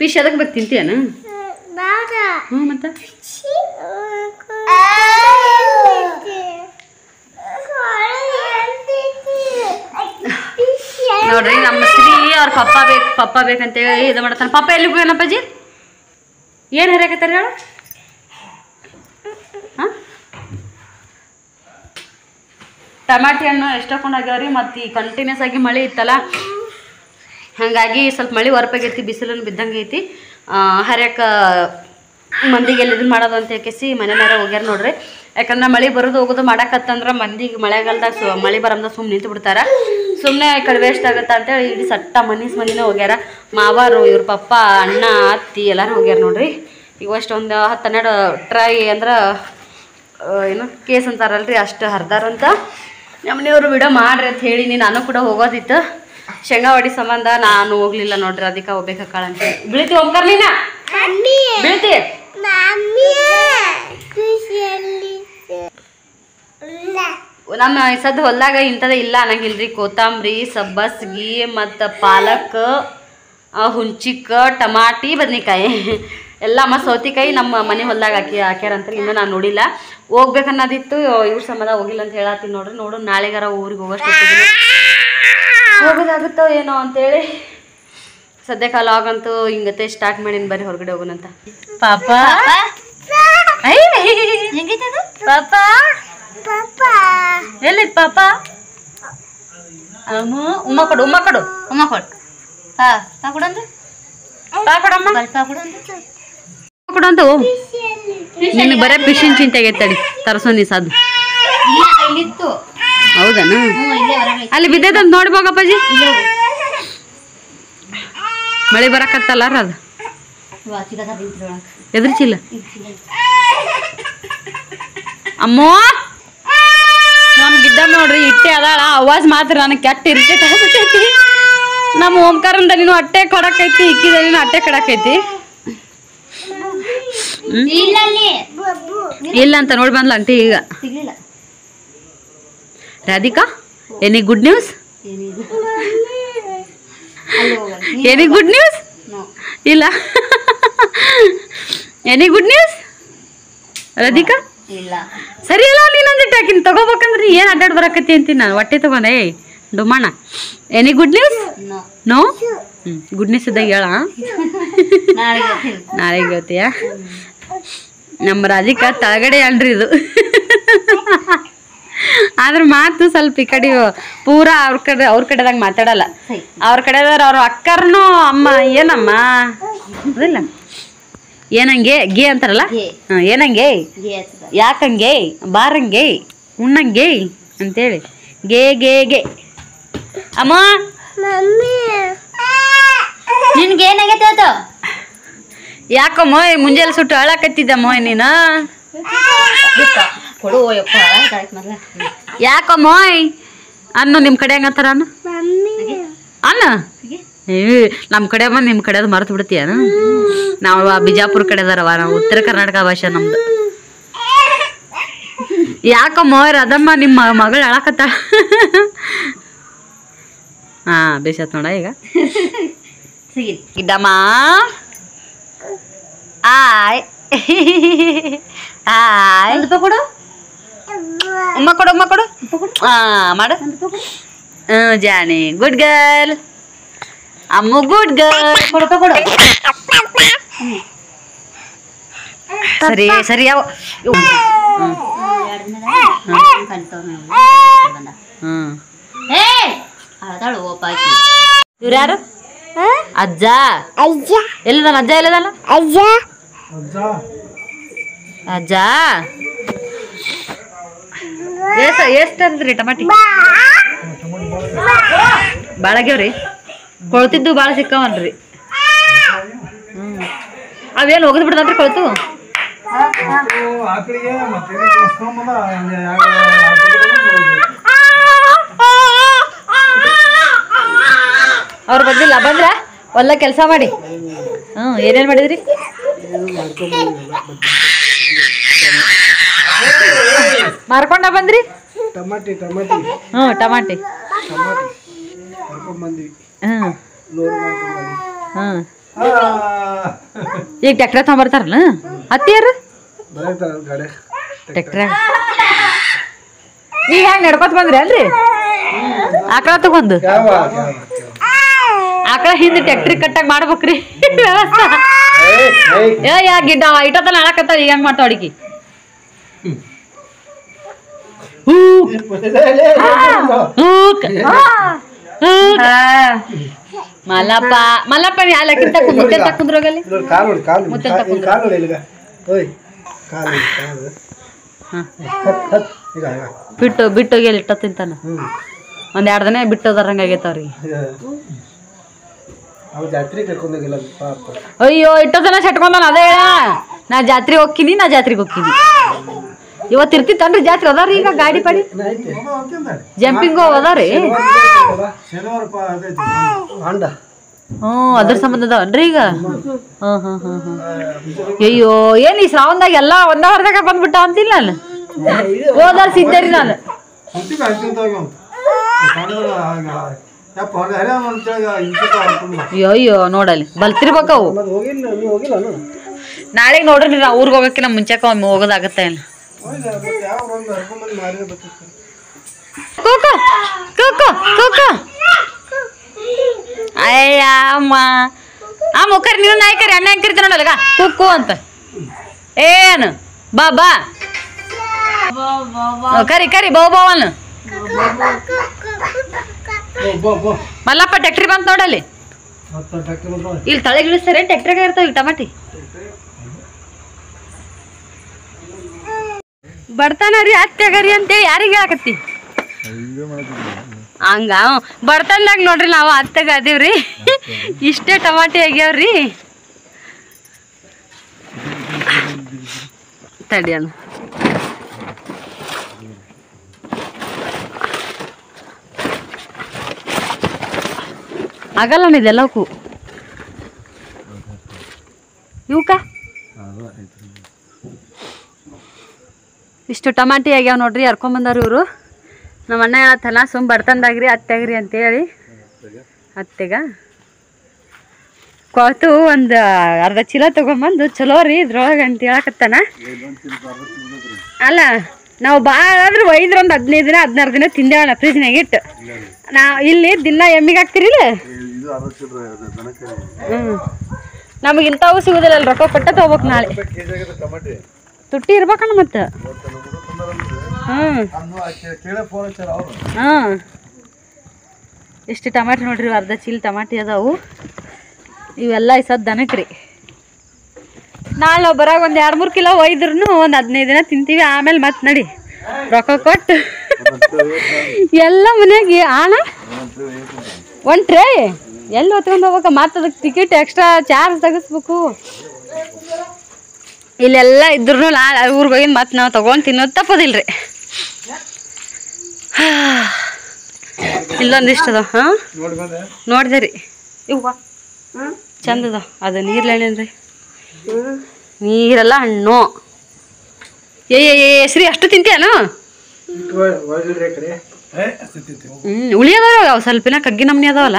ಫಿಶ್ ಅದಕ್ಕೆ ಬೇಕು ತಿಂತೀಯನು? ಹ್ಞೂ ಮತ್ತೆ ನೋಡ್ರಿ ನಮ್ಮ ಶ್ರೀ ಅವ್ರ ಪಪ್ಪ ಬೇಕಂತೇಳಿ ಇದು ಮಾಡ್ತಾನೆ. ಪಪ್ಪ ಎಲ್ಲಿ ಹೋಗ್ಯಾನಪ್ಪಾಜಿ? ಏನು ಹರಿಯಾಕತ್ತಾರೆ ಹೇಳು? ಹಾಂ ಟಮಾಟಿ ಹಣ್ಣು ಎಷ್ಟೊಂದು ಆಗ್ಯಾವ್ರಿ. ಮತ್ತು ಈ ಕಂಟಿನ್ಯೂಸ್ ಆಗಿ ಮಳೆ ಇತ್ತಲ್ಲ, ಹಾಗಾಗಿ ಸ್ವಲ್ಪ ಮಳೆ ಹೊರಪಾಗೈತಿ, ಬಿಸಿಲನ್ನು ಬಿದ್ದಂಗೆ ಐತಿ. ಹರ್ಯಾಕ ಮಂದಿಗೆ ಎಲ್ಲಿ ಇದನ್ನು ಮಾಡೋದು ಅಂತ ಹೇಳಿ ಮನೆಯಾರ ಹೋಗ್ಯಾರ ನೋಡ್ರಿ. ಯಾಕಂದ್ರೆ ಮಳೆ ಬರೋದು ಹೋಗೋದು ಮಾಡಕತ್ತಂದ್ರೆ ಮಂದಿಗೆ ಮಳೆಗಾಲದಾಗ ಮಳೆ ಬರೋದ ಸುಮ್ಮನೆ ನಿಂತು ಬಿಡ್ತಾರೆ. ಸುಮ್ಮನೆ ಈ ಕಡೆ ವೇಸ್ಟ್ ಆಗುತ್ತೆ ಅಂತೇಳಿ ಇಡೀ ಸಟ್ಟ ಮಂದಿನೇ ಹೋಗ್ಯಾರ. ಮಾವಾರು, ಇವ್ರ ಪಪ್ಪ, ಅಣ್ಣ, ಅತ್ತಿ ಎಲ್ಲರೂ ಹೋಗ್ಯಾರ ನೋಡ್ರಿ. ಈಗ ಅಷ್ಟೊಂದು 10-12 ಟ್ರೈ ಅಂದ್ರೆ ಏನು ಕೇಸ್ ಅಂತಾರಲ್ರಿ ಅಷ್ಟು ಹರಿದಾರಂತ. ನಮ್ಮನೆಯವರು ವಿಡಿಯೋ ಮಾಡ್ರಿ ಅಂತ ಹೇಳೀನಿ. ನಾನು ಕೂಡ ಹೋಗೋದಿತ್ತು. ಶೇಂಗಾ ಹೊಡಿ ಸಂಬಂಧ ನಾನು ಹೋಗ್ಲಿಲ್ಲ ನೋಡ್ರಿ. ಅದಕ್ಕೆ ಹೋಗ್ಬೇಕಾಳ ಅಂತ ಬೀಳ್ತಿ. ಓಂಕಾರ ನೀನ ಬೀಳ್ತಿ. ನಮ್ಮ ಸದ್ದು ಹೊಲ್ದಾಗ ಇಂಥದ್ದು ಇಲ್ಲ ಅನ್ನಂಗಿಲ್ರಿ. ಕೊತ್ತಂಬರಿ, ಸಬ್ಬಸ್ಗಿ ಮತ್ತು ಪಾಲಕ್, ಹುಂಚಿಕ, ಟಮಾಟಿ, ಬದ್ನಿಕಾಯಿ ಎಲ್ಲ ಮತ್ತು ಸೌತಿಕಾಯಿ ನಮ್ಮ ಮನೆ ಹೊಲ್ದಾಗ ಹಾಕ್ಯಾರಂತ. ಇನ್ನೂ ನಾನು ನೋಡಿಲ್ಲ. ಹೋಗ್ಬೇಕನ್ನೋದಿತ್ತು. ಇವ್ರ ಸಂಬಂಧ ಹೋಗಿಲ್ಲ ಅಂತ ಹೇಳತ್ತೀನಿ ನೋಡ್ರಿ. ನೋಡು ನಾಳೆಗಾರ ಊರಿಗೆ ಹೋಗೋಷ್ಟು ಹೋಗೋದಾಗುತ್ತೋ ಏನೋ ಅಂತೇಳಿ ಸದ್ಯಕ್ಕೆ ಲಾಗಂತೂ ಹಿಂಗತ್ತೆ ಸ್ಟಾರ್ಟ್ ಮಾಡೀನಿ. ಬರ್ರಿ ಹೊರಗಡೆ ಹೋಗೋಣಂತ. ಪಾಪ ಪಾಪ ಎಲ್ಲಿದ್ ಪಾಪ? ಉಮ್ಮ ಕೊಡು ಕೊಡಂತ. ನಿನಗೆ ಬರೇ ಪಿಶಿನ್ ಚಿಂತೆ ಆಗೈತಡಿ ತರ್ಸೋ ನೀ ಸಾದು. ಹೌದನ? ಅಲ್ಲಿ ಬಿದ್ದೈತಂತ ನೋಡಿ ಹೋಗಪ್ಪಾಜಿ. ಮಳೆ ಬರಕತ್ತಲ್ಲ ಅದು ಎದ್ರಿಚಿಲ್ಲ. ಅಮ್ಮೋ ನಮ್ ಗಿಡ್ಡ ನೋಡ್ರಿ ಇಟ್ಟೆ ಅದಾಳ. ಅವಾಜ್ ಮಾತ್ರ ನನಗೆ ಕೆಟ್ಟ ಇರಿಟೇಟ್ ಆಗ್ಬಿಟ್ಟೈತಿ. ನಮ್ಮ ಓಂಕಾರಂದ ನೀನು ಅಟ್ಟೆ ಕೊಡಕೈತಿ, ಇಕ್ಕಿದ ನೀನು ಅಟ್ಟೆ ಕಡಕೈತಿ. ಇಲ್ಲ ಅಂತ ನೋಡಿ ಬಂದ್ಲ ಅಂಟಿ ಈಗ. Radhika any good news? Any good news? ಇಲ್ಲ. Any good news Radhika? ಇಲ್ಲ. ಸರಿ ಇಲ್ಲ ನೀನೊಂದಿಟ್ಟು ಹಾಕಿನ ತಗೋಬೇಕಂದ್ರೆ ನೀ ಏನು ಅಡ್ಡಾಡ್ ಬರಕತ್ತಿ ಅಂತೀನಿ ನಾನು. ಹೊಟ್ಟೆ ತಗೊಂಡೆ ಡುಮಾಣ. Any good news? No. Good news ಇದ್ದಾಗ ಹೇಳ. ನಾಳೆಗೆ ಹೇಳ್ತೀಯ? ನಮ್ಮ ರಾಧಿಕಾ ತಳಗಡೆ ಅಲ್ರಿ ಇದು. ಆದ್ರ ಮಾತು ಸ್ವಲ್ಪ ಈ ಕಡೆ ಪೂರಾ ಅವ್ರ ಕಡೆದಾಗ ಮಾತಾಡಲ್ಲ. ಅವ್ರ ಕಡೆದವ್ರು ಅವ್ರ ಅಕ್ಕರ್ನು ಅಮ್ಮ ಏನಮ್ಮ ಅದಿಲ್ಲ ಏನಂಗೆ ಗೇ ಅಂತಾರಲ್ಲ. ಏನಂಗೆ, ಯಾಕಂಗೆ, ಬಾರಂಗೆ, ಉಣ್ಣಂಗೆ ಅಂತೇಳಿ ಗೆ ಗೆ ಗೆ ಅಮ್ಮ ನಿನ್ಗೆ ಏನಾಗೈತೆ ಅದು ಯಾಕೋ ಮೊಯ್ ಮುಂಜಾನೆ ಸುಟ್ಟು ಅಳಕತ್ತಿದ್ದ ಮೊಯ್ ನೀನು ಕೊಡು ಯಪ್ಪ ಮೊದಲ ಯಾಕೋ ಮೊಯ್ ಅನ್ನು ನಿಮ್ಮ ಕಡೆ ಹೆಂಗಂತಾರ ಅನ್ನ ನಮ್ಮ ಕಡೆ ಬಂದು ನಿಮ್ಮ ಕಡೆ ಅದು ಮರೆತು ಬಿಡ್ತೀಯನ ನಾವು ಬಿಜಾಪುರ ಕಡೆದಾರವ ನಾವು ಉತ್ತರ ಕರ್ನಾಟಕ ಭಾಷೆ ನಮ್ದು ಯಾಕೋ ಮೊಯ್ರ ಅದಮ್ಮ ನಿಮ್ಮ ಮಗಳು ಅಳಕತ್ತ ಹಾ ಬೇಸತ್ ನೋಡ ಈಗ ಗಿಡ್ಡಮ್ಮ ಆಯ್ ಆಯ್ ಕೊಡು ಉಮ್ಮ ಕೊಡು ಮಾಡು ಜಾನಿ ಗುಡ್ ಗರ್ಲ್ ಅಮ್ಮು ಗುಡ್ ಗರ್ಲ್ ಕೊಡು ಸರಿ ಸರಿ ಯಾವ ಅದಾಳು ಓಪಾಕಿ ಇವ್ರು ಯಾರು ಅಜ್ಜ ಎಲ್ಲಿದಾನ ಅಜ್ಜ ಎಲ್ಲಿದಾನ ಅಜ್ಜ ಎಷ್ಟಂದ್ರಿ ಟಮಾಟಿ ಬಾಳಾಗ್ಯಾವ್ರಿ ಕೊಳ್ತಿದ್ದು ಭಾಳ ಸಿಕ್ಕವನ್ರಿ ಅವೇನು ಒಗದ್ ಬಿಡ್ತಾನ್ರಿ ಕೊಳ್ತು ಅವ್ರು ಬಂದಿಲ್ಲ ಬಂದ್ರ ಹೊಲ ಕೆಲಸ ಮಾಡಿ ಏನೇನ್ ಮಾಡಿದ್ರಿ ಮಾರ್ಕೊಂಡ ಬಂದ್ರಿ ಟಮಾಟಿ ಟಮಾಟಿ ಈಗ ಟ್ಯಾಕ್ಟ್ರ ತಗೊಂಬರ್ತಾರಲ್ಲ ಹತ್ತಿಯಾರ ಟ್ಯಾಕ್ಟ್ರ ಈಗ ಹೆಂಗ್ ನಡ್ಕೊತ ಬಂದ್ರಿ ಅಲ್ರಿ ಆಕಳ ತಗೊಂಡು ಆಕಳ ಹಿಂದೆ ಟ್ಯಾಕ್ಟ್ರಿ ಕಟ್ಟಾಗ ಮಾಡ್ಬೇಕ್ರಿ ಯಾ ಗಿಡ್ಡ ಇಟ್ಟತನ ಹಾಳಕತ್ತ ಈಗ ಹೆಂಗ್ ಮಾಡ್ತಾವ ಅಡಿಕೆ ಮಲ್ಲಪ್ಪ ಮಲ್ಲಪ್ಪ ಯಾಲಕ್ಕಿಂತ ಮುತ್ತೆ ತಕೊಂಡ್ರೋಗಲ್ಲಿ ಮುತ್ತೆ ಬಿಟ್ಟು ಬಿಟ್ಟೋಗಿ ಅಲ್ಲಿ ಇಟ್ಟ ತಿಂತಾನ ಒಂದ್ 2 ದಿನ ಬಿಟ್ಟೋದಾರಂಗ ಆಗೈತವ್ರಿಗೆ ಅಯ್ಯೋ ಇಟ್ಟೋ ಜನ ಸೆಟ್ಕೊಂಡಾನ ಅದೇ ಹೇಳ ನಾ ಜಾತ್ರೆಗೆ ಹೋಗ್ತೀನಿ ಇವತ್ತು ಇರ್ತಿತ್ತನ್ರಿ ಜಾತ್ರೆ ಅದಾರಿ ಈಗ ಗಾಡಿ ಪಾಡಿ ಜಂಪಿಂಗ್ ಅದಾರಿ ಅದ್ರ ಸಂಬಂಧ ಅದಾವನ್ರಿ ಈಗ ಅಯ್ಯೋ ಏನ್ ಈ ಶ್ರಾವಣದಾಗ ಎಲ್ಲ ಒಂದ ವಾರದಾಗ ಬಂದ್ಬಿಟ್ಟ ಅಂತಿಲ್ಲ ನಾನು ಹೋದಾರ ಸಿದ್ದೇರಿ ನಾನು ಅಯ್ಯೋ ನೋಡಲ್ಲಿ ಬಲ್ತಿರ್ಬೇಕವು ನಾಳೆಗೆ ನೋಡ್ರಿ ನಾ ಊರಿಗೆ ಹೋಗಕ್ಕಿನ್ನ ಮುಂಚೆಕ ಒಮ್ಮೆ ಹೋಗೋದಾಗತ್ತ ಇಲ್ಲ ಕೂಕು ಕೂಕು ಕೂಕು ಅಯ್ಯ ಅಮ್ಮ ಆ ಮುಖರಿ ನೀವು ನಾಯ್ಕರಿ ಅಣ್ಣ ಹೆಂಗ್ ಕರಿತ ನೋಡಲ್ಲ ಕುಕ್ಕು ಅಂತ ಏನು ಬಾ ಬಾ ಕರಿ ಬಾವನ್ ಮಲ್ಲಪ್ಪ ಟ್ಯಾಕ್ಟ್ರಿ ಬಂತ ನೋಡಲ್ಲಿ ಇಲ್ಲಿ ತಳಗ ಇಳಿಸ್ತಾರೆ ಟ್ಯಾಕ್ಟ್ರಾಗ ಇರ್ತಾವ ಟಮಾಟಿ ಬರ್ತಾನರಿ ಅತ್ತೆಗರಿ ಅಂತೇಳಿ ಯಾರಿಗೆ ಹೇಳಕತ್ತಿ ಹಂಗ ಬರ್ತಂದಾಗ ನೋಡ್ರಿ ನಾವು ಅತ್ತೆಗ ಅದೀವ್ರಿ ಇಷ್ಟೇ ಟಮಾಟಿ ಆಗ್ಯಾವ್ರಿ ತಡಿಯಣ ಆಗಲ್ಲ ಇದೆಲ್ಲಕ್ಕೂ ಇವಕ್ಕ ಇಷ್ಟು ಟಮಾಟಿ ಆಗ್ಯಾವ ನೋಡ್ರಿ ಹರ್ಕೊಂಬಂದಾರ ಇವರು ನಮ್ಮ ಅಣ್ಣ ಹೇಳತ್ತಲ್ಲ ಬರ್ತಂದಾಗ್ರಿ ಅತ್ತೆಗ್ರಿ ಅಂತೇಳಿ ಅತ್ತೆಗ ಕೊಳ್ತು ಒಂದು ಅರ್ಧ ಚೀಲ ತಗೊಂಬಂದು ಚಲೋ ರೀ ಇದ್ರೊಳಗೆ ಅಂತ ಹೇಳಕತ್ತಾನ ಅಲ್ಲ ನಾವು ಭಾಳ ಆದ್ರೆ ಒಯ್ದ್ರೆ ಒಂದು 15 ದಿನ 16 ದಿನ ತಿಂದೇವಲ್ಲ ಫ್ರಿಜ್ನಾಗ ಇಟ್ಟು ಇಲ್ಲಿ ದಿನ ಎಮ್ಮಿಗೆ ಹಾಕ್ತಿರಿಲ್ಲ ನಮಗೆ ಇಂಥವು ಸಿಗುದಿಲ್ಲ ರೊಕ್ಕ ಕೊಟ್ಟ ತಗೋಬೇಕು ನಾಳೆ ತುಟ್ಟಿ ಇರ್ಬೇಕಣ್ಣ ಮತ್ತೆ ಎಷ್ಟು ಟಮಾಟಿ ನೋಡ್ರಿ ಅರ್ಧ ಚೀಲ ಟಮಾಟಿ ಅದಾವು ಇವೆಲ್ಲ ಸದ್ ದನಕ್ರಿ ನಾಳೆ ನಾವು ಬರಾಗ ಒಂದು 2-3 ಕಿಲೋ ಒಯ್ದ್ರೂ ಒಂದು 15 ದಿನ ತಿಂತೀವಿ ಆಮೇಲೆ ಮತ್ತೆ ನಡಿ ರೊಕ್ಕ ಕೊಟ್ಟು ಎಲ್ಲ ಮನೆಯಾಗಿ ಆಣ ಒಂಟ್ರೇ ಎಲ್ಲಿ ಹೊತ್ಕೊಂಡು ಹೋಗ್ಬೇಕ ಮತ್ತೆ ಅದಕ್ಕೆ ಟಿಕೆಟ್ ಎಕ್ಸ್ಟ್ರಾ ಚಾರ್ಜ್ ತೆಗಿಸ್ಬೇಕು. ಇಲ್ಲೆಲ್ಲ ಇದ್ರು ಊರಿಗೆ ಹೋಗಿ ಮತ್ತೆ ನಾವು ತೊಗೊಂಡು ತಿನ್ನೋದು ತಪ್ಪೋದಿಲ್ರಿ. ಇಲ್ಲೊಂದಿಷ್ಟು ಅದ. ಹಾಂ ನೋಡಿದೆ ರೀ ಇವ್ವ ಚಂದದ ಅದು ನೀರ್ಲೇನೇನ್ರಿ ನೀರೆಲ್ಲ ಹಣ್ಣು. ಶ್ರೀ ಅಷ್ಟು ತಿಂತೀಯನು? ಉಳಿ ಅದಾವ ಅವು ಸ್ವಲ್ಪಿನ ಕಗ್ಗಿ ನಮ್ನಿ ಅದಾವಲ್ಲ.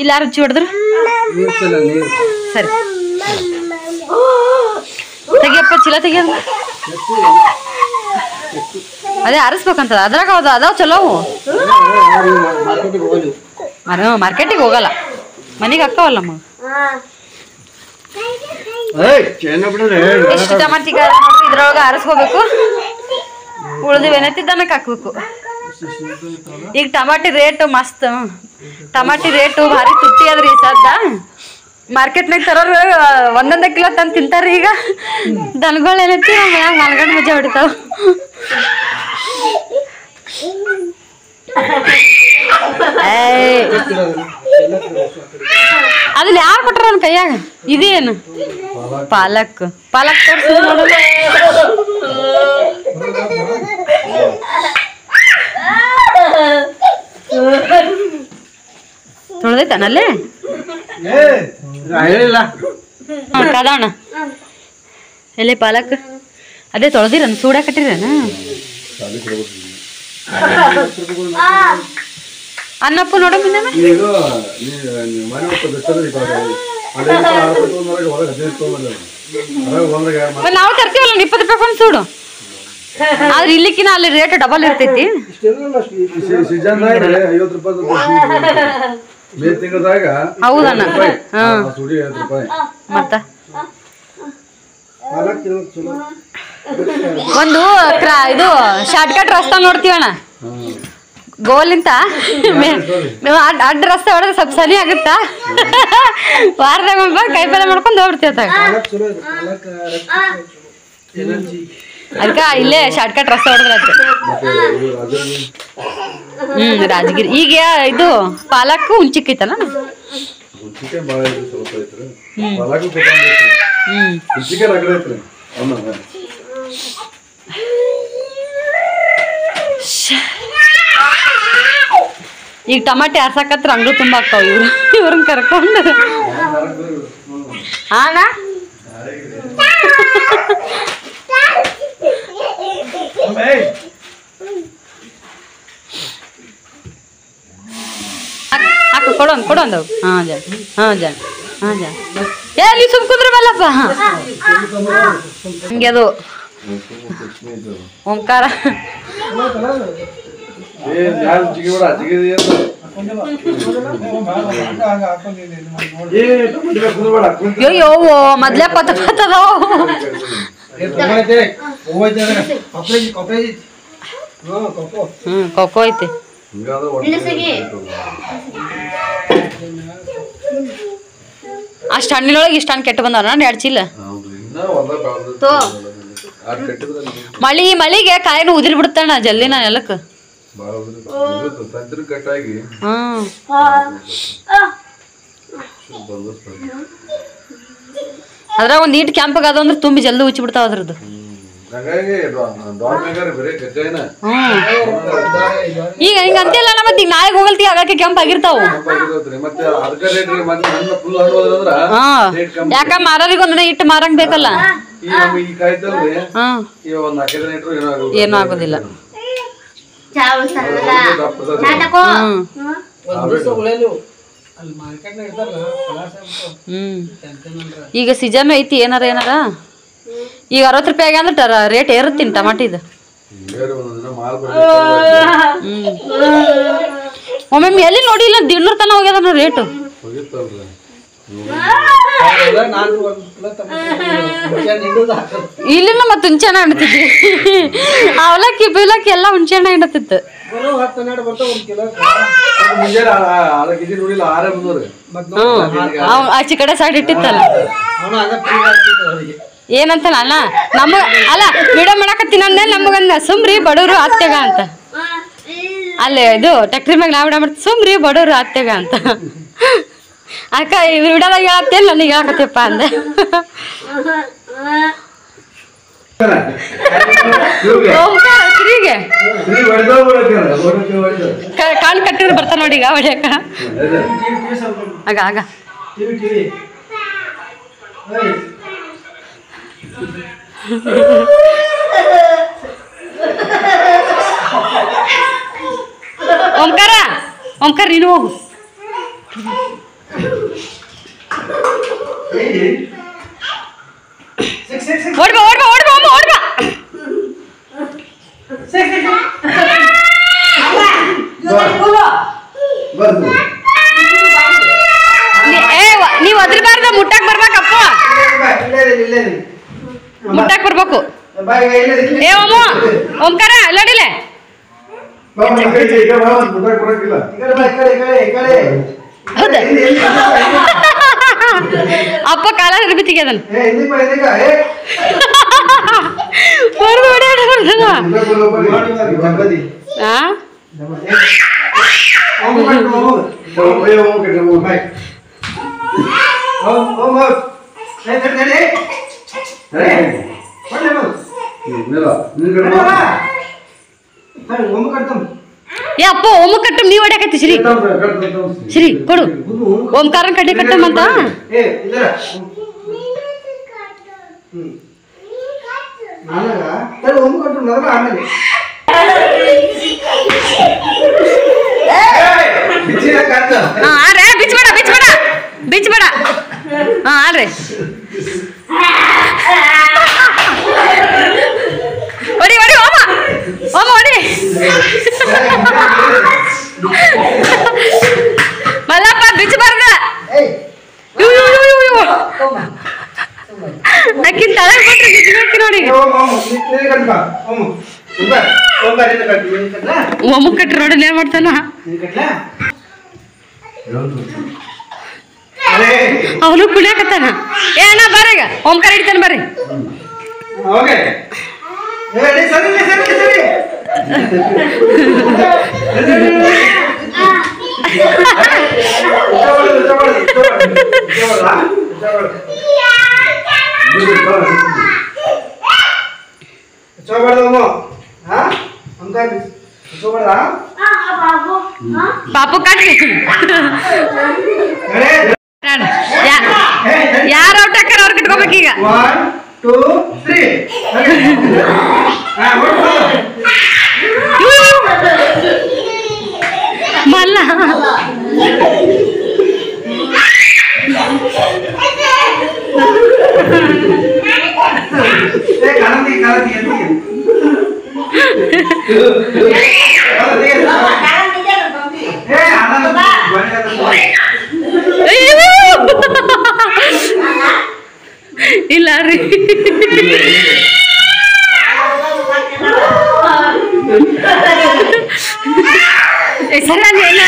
ಇಲ್ಲಿ ಯಾರು ರುಚಿ ಹೊಡೆದ್ರು ಸರಿ ತೆಗಿಯಪ್ಪ ಚೀಲ ತೆಗಿಯೋದು. ಅದೇ ಆರಿಸ್ಬೇಕಂತದ ಅದ್ರಾಗ ಹೌದು ಅದಾವ ಚಲೋವು. ಮಾರ್ಕೆಟಿಗೆ ಹೋಗಲ್ಲ ಮನೆಗೆ ಅಕ್ಕವಲ್ಲಮ್ಮ. ಎಷ್ಟು ಟಮಾಟಿ ಇದ್ರೊಳಗೆ ಆರಿಸ್ಕೋಬೇಕು. ಉಳ್ದಿವ್ ಏನೈತಿ ದನಕ್ಕೆ ಹಾಕ್ಬೇಕು. ಈಗ ಟಮಾಟಿ ರೇಟ್ ಮಸ್ತ್. ಟಮಾಟಿ ರೇಟು ಭಾರಿ ತುಟ್ಟಿ ಅದ್ರಿ ಸದ್ದ. ಮಾರ್ಕೆಟ್ನಾಗ ತರೋರು ಒಂದೊಂದೇ ಕಿಲೋ ತಂದು ತಿಂತಾರ್ರಿ. ಈಗ ದನಗಳು ಏನೈತಿ ಮನ್ಯಾಗ ಮಲ್ಗಂಡು ಮಜಾ ಹೊಡಿತಾವ. ಅದ್ರಲ್ಲಿ ಯಾರು ಕೊಟ್ರ ನನ್ನ ಕೈಯಾಗ? ಇದೇನು ಪಾಲಕ್ ಪಾಲಕ್ ತೋರಿಸಿ ನೋಡೋಣ. ತೊಳೆದೈತನಲ್ಲೇ ಕದಾಣ ಎಲ್ಲಿ ಪಾಲಕ್ ಅದೇ ತೊಳೆದಿರನ್ ಸೂಡ ಕಟ್ಟಿರನ. ಅನ್ನಪ್ಪ ನೋಡ ನಾವು ತರ್ತೀವಲ್ಲ 20 ರೂಪಾಯಿ ಒಂದು ಸೂಡು. ಆದ್ರೆ ಇಲ್ಲಿಕ್ಕಿನ ಅಲ್ಲಿ ರೇಟ್ ಡಬಲ್ ಇರ್ತೈತಿ. ಹೌದಣ್ಣ. ಮತ್ತ ಒಂದು ಇದು ಶಾರ್ಟ್ ಕಟ್ ರಸ್ತಾ ನೋಡ್ತೀವಣ್ಣ ಗೋಲಿಂತ ಅಡ್ಡ ರಸ್ತೆ ಹೊಡೆದ್ರೆ ಸ್ವಲ್ಪ ಸನಿ ಆಗುತ್ತಾ. ವಾರದಾಗ ಕೈ ಪಲ್ಯ ಮಾಡ್ಕೊಂಡು ಹೋಗ್ಬಿಡ್ತೀವಿ. ಅದಕ್ಕೆ ಇಲ್ಲೇ ಶಾರ್ಟ್ ಕಟ್ ರಸ್ತೆ ಹೊಡೆದ್ರೆ ರಾಜಗಿರಿ. ಈಗ ಇದು ಪಾಲಕ್ಕು ಹುಂಚಿಕ್ಕೈತಲ್ಲ. ಈಗ ಟಮಾಟೆ ಆರ್ಸಾಕತ್ರ ಅಂಗ್ಳು ತುಂಬ ಆಗ್ತಾವ. ಇವ್ರನ್ನ ಕರ್ಕೊಂಡು ಅಣ್ಣ ಹಾಕು ಕೊಡೊಂದು. ಹಾಂ ಜನ ಏ ನೀವು ಸುಮ್ ಕುಂದ್ರಬಲ್ಲಪ್ಪ. ಹಂಗೆ ಅದು ಓಂಕಾರ ಅಯ್ಯೋ ಮೊದ್ಲೇ ಪತ್ತದಾವ. ಕೊಕ್ಕೋ ಐತಿ. ಅಷ್ಟು ಹಣ್ಣಿನೊಳಗೆ ಇಷ್ಟ ಹಣ್ಣು ಕೆಟ್ಟು ಬಂದವ. 2 ಚೀಲ ಮಳಿಗೆ ಕಾಯಿನೂ ಉದಿರಿ ಬಿಡ್ತಾಣ ಜಲ್ದಿ ನಾ ನೆಲಕ್ಕೆ. ಅದ್ರಾಗ ಒಂದ್ ಈಟ್ ಕ್ಯಾಂಪಾಗ ಅದ ಅಂದ್ರೆ ತುಂಬಿ ಜಲ್ದಿ ಉಚ್ಚಿ ಬಿಡ್ತಾವ ಅದ್ರದ್ದು. ಈಗ ಹಿಂಗ ಅಂತಿಲ್ಲ ಮತ್ತೆ ಈಗ ನಾಳೆಗೆ ಹೋಗಲ್ತಿ ಆಗಕ್ಕೆ ಕೆಂಪ್ ಆಗಿರ್ತಾವ. ಯಾಕ ಮಾರಿಗೆ ಒಂದ್ ಇಟ್ಟು ಮಾರಂಗ್ ಬೇಕಲ್ಲ. ಏನು ಆಗೋದಿಲ್ಲ. ಈಗ ಸೀಸನ್ ಐತಿ ಏನಾರ ಈಗ 60 ರೂಪಾಯಿ ಅಂದ್ರೆ ರೇಟ್ ಏರುತ್ತೀನಿ ಟಮಾಟಿದು. ಒಮ್ಮೊಮ್ಮೆ ಎಲ್ಲಿ ನೋಡಿಲ್ಲ 150 ತನ ಹೋಗ್ಯದ ರೇಟು. ಇಲ್ಲಿನ ಮತ್ತೆ ಹುಂಚೆಣ್ಣ ಹಣ್ಣತಿದ್ವಿ. ಅವಲಕ್ಕಿ ಬೀಲಕ್ಕಿ ಎಲ್ಲ ಹುಂಚೆಣ್ಣ ಹಣ್ಣತಿತ್ತು. ಆಚೆ ಕಡೆ ಸೈಡ್ ಇಟ್ಟಿತ್ತಲ್ಲ. ಏನಂತ ಅಲ್ಲ ನಮ್ಮ ಅಲ್ಲ ವಿಡಿಯೋ ಮಾಡಕತ್ತೀನಿ ಅಂದ್ಮೇಲೆ ನಮಗಂದ ಸುಮ್ರಿ ಬಡವರು ಅತ್ತೆಗ ಅಂತ ಅಲ್ಲೇ ಇದು ಟ್ಯಾಕ್ಟ್ರಿ ಮ್ಯಾಗ ನಾ ವಿಡಿಯೋ ಮಾಡ್ತೀವಿ ಸುಮ್ರಿ ಬಡವರು ಅತ್ತೆಗ ಅಂತ ಅಕ್ಕ ವಿಡಿಯೋದಾಗ ಹೇಳತ್ತೇನು ನನಗೆ ಹೇಳಕತ್ತಪ್ಪ ಅಂದೆ ಶ್ರೀಗೆ ಕಾಣ್ ಕಟ್ಟಿದ್ರು ಬರ್ತಾನ ನೋಡಿ ಈಗ ಹೊಡ್ಯಾಕ ಆಗ ಆಗ ಓಂಕಾರ ಓಂಕಾರ ನೀನು ಹೋಗು ಓಡ್ಬಾ ಓಡ್ಬಾ ಓಡ್ಬಾ ಅಮ್ಮ ಓಡ್ಬಾ ನೀವು ಅದ್ರಬಾರ್ದ ಮುಟ್ಟಕ್ ಬರ್ಬೇಕಪ್ಪ ಮುಟ್ಟಕ್ ಬರ್ಬೇಕು ಏ ಓಮ ಓಂಕಾರ ಅಲ್ಲಡಿಲೆ ಅಪ್ಪ ಕಾಲ ಬಿತ್ತಿಗೆ ಅದನ್ನ ಏ ಅಪ್ಪ ಓಮ ಕಟ್ಟಮ್ ನೀವ್ ಹೊಡ್ಯಾಕತ್ತಿ ಶ್ರೀ ಶ್ರೀ ಕೊಡು ಓಂಕಾರನ್ ಕಡ್ಡಿ ಕಟ್ಟಮ್ ಅಂತ ಆಡ್ರೆ ಬಿಚ್ಬೇಡ ಬಿಚ್ಬೇಡ ಬಿಚ್ಬೇಡ ಹಾ ಆಡ್ರಿ ಹೊಡಿ ಹೊಡಿ ಓಮ ಓಮ ಹೊಡಿ ಮಲ್ಲಪ್ಪ ಬಿಚ್ಚಬಾರ್ದ ಅಕ್ಕಿನ ತಲೆ ಕೊಟ್ರೆ ಬಿಚ್ಚಬೇಕು ನೋಡಿ ಒಮ್ಮ ಕಟ್ಟಿ ನೋಡಿ ಏನ್ ಮಾಡ್ತಾನ ಅವನು ಕುಣಿಯಾಕತ್ತಾನ ಏ ಅಣ್ಣ ಬರ್ರೀಗ ಓಂಕಾರ ಹಿಡಿತಾನ ಬರ್ರಿ ಪಾಪು ಕಟ್ರಿ ಯಾರು ಔಟ್ ಹಾಕಾರ ಅವ್ರು ಕಟ್ಕೋಬೇಕೀಗ ಮಲ್ಲ ಇಲ್ಲ ರೀ ಸರಿ ನಾನು ಎಲ್ಲ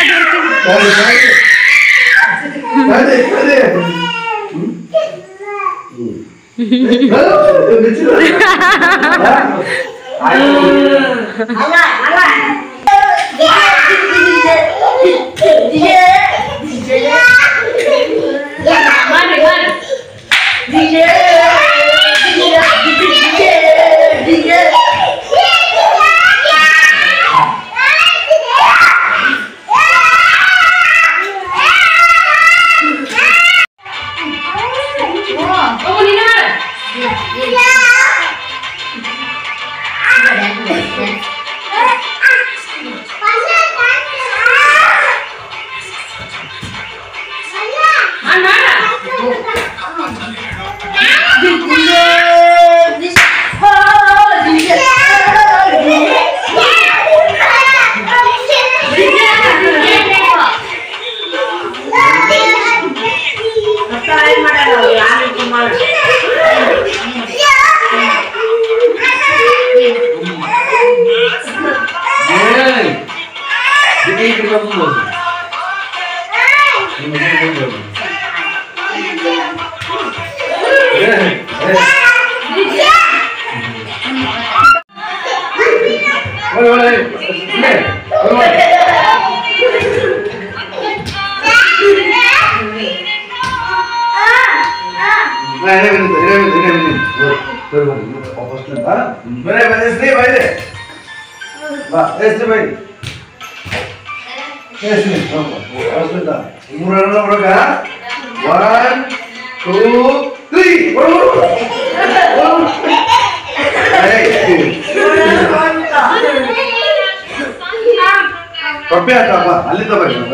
Papi apa? Ali tak bagi. 1,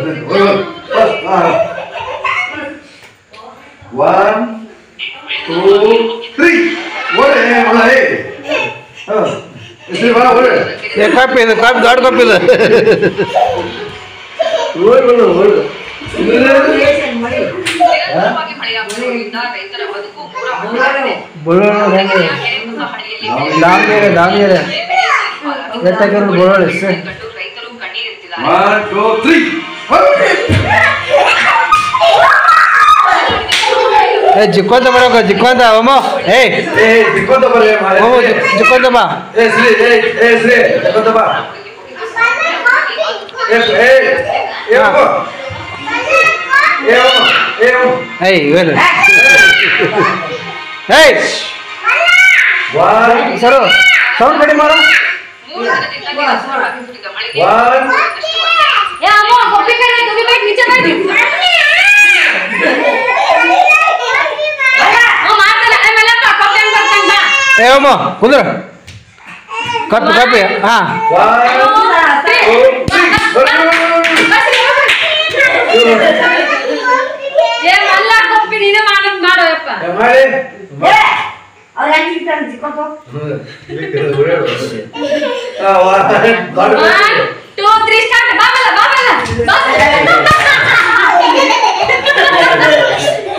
2, 3. Boleh. Istri mana boleh? ಕಾಪಿ ಇದೆ ಕಾಪಿ ದೊಡ್ಡ ಕಾಪಿ ಇದೆ ದಾವಣಗೆರೆ ದಾವಣಗೆರೆ ಎತ್ತಾಕಿರೋ ಬೋಳೋಳಿ ಸರ್ 1, 2, 3. ಜಿಕ್ಕೊಂತ ಬರೋಕ ಜಿಕ್ಕೊಂತ ಅಮ್ಮ ಜಿಕ್ಕೊಂತ ಬರ್ರಿ ಜಿಕ್ಕೊಂತ ಬಾ ಶ್ರೀ ಜಿಕ್ಕೊಂತ ಬಾ ಇವೇನು ಸರು ಸೌಂಡ್ ಕಡಿಮೆ ಮಾಡು ಅಮ್ಮ ಕುಂದ್ರ ಕಪ್ಪಿ ಕಪ್ಪಿ ಹಾ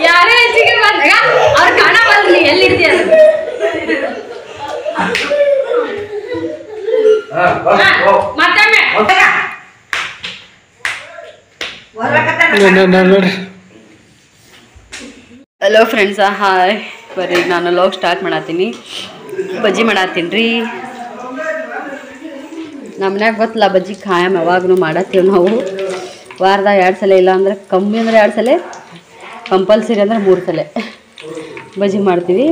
ಯಾರೇ ಹೆಚ್ಚಿಗೆ ಬಂದಾಗ ಅವ್ರು ಕಾಣ ಬಲ್ರಿ ಎಲ್ಲಿರ್ತೀಯ ಹಲೋ ಫ್ರೆಂಡ್ಸ ಹಾಯ್ ಬರ್ರಿ ನಾನು ಲಾಗ್ ಸ್ಟಾರ್ಟ್ ಮಾಡತ್ತೀನಿ ಬಜ್ಜಿ ಮಾಡತ್ತೀನಿ ರೀ ನಮ್ಮ ಮನ್ಯಾಗ ಗೊತ್ತಲ್ಲ ಬಜ್ಜಿ ಖಾಯಂ ಯಾವಾಗೂ ಮಾಡತ್ತೀವಿ ನಾವು ವಾರದಾಗ 2 ಸಲ ಇಲ್ಲ ಅಂದ್ರೆ ಕಮ್ಮಿ ಅಂದ್ರೆ 2 ಸಲ ಕಂಪಲ್ಸರಿ ಅಂದ್ರೆ 3 ಸಲ ಬಜ್ಜಿ ಮಾಡ್ತೀವಿ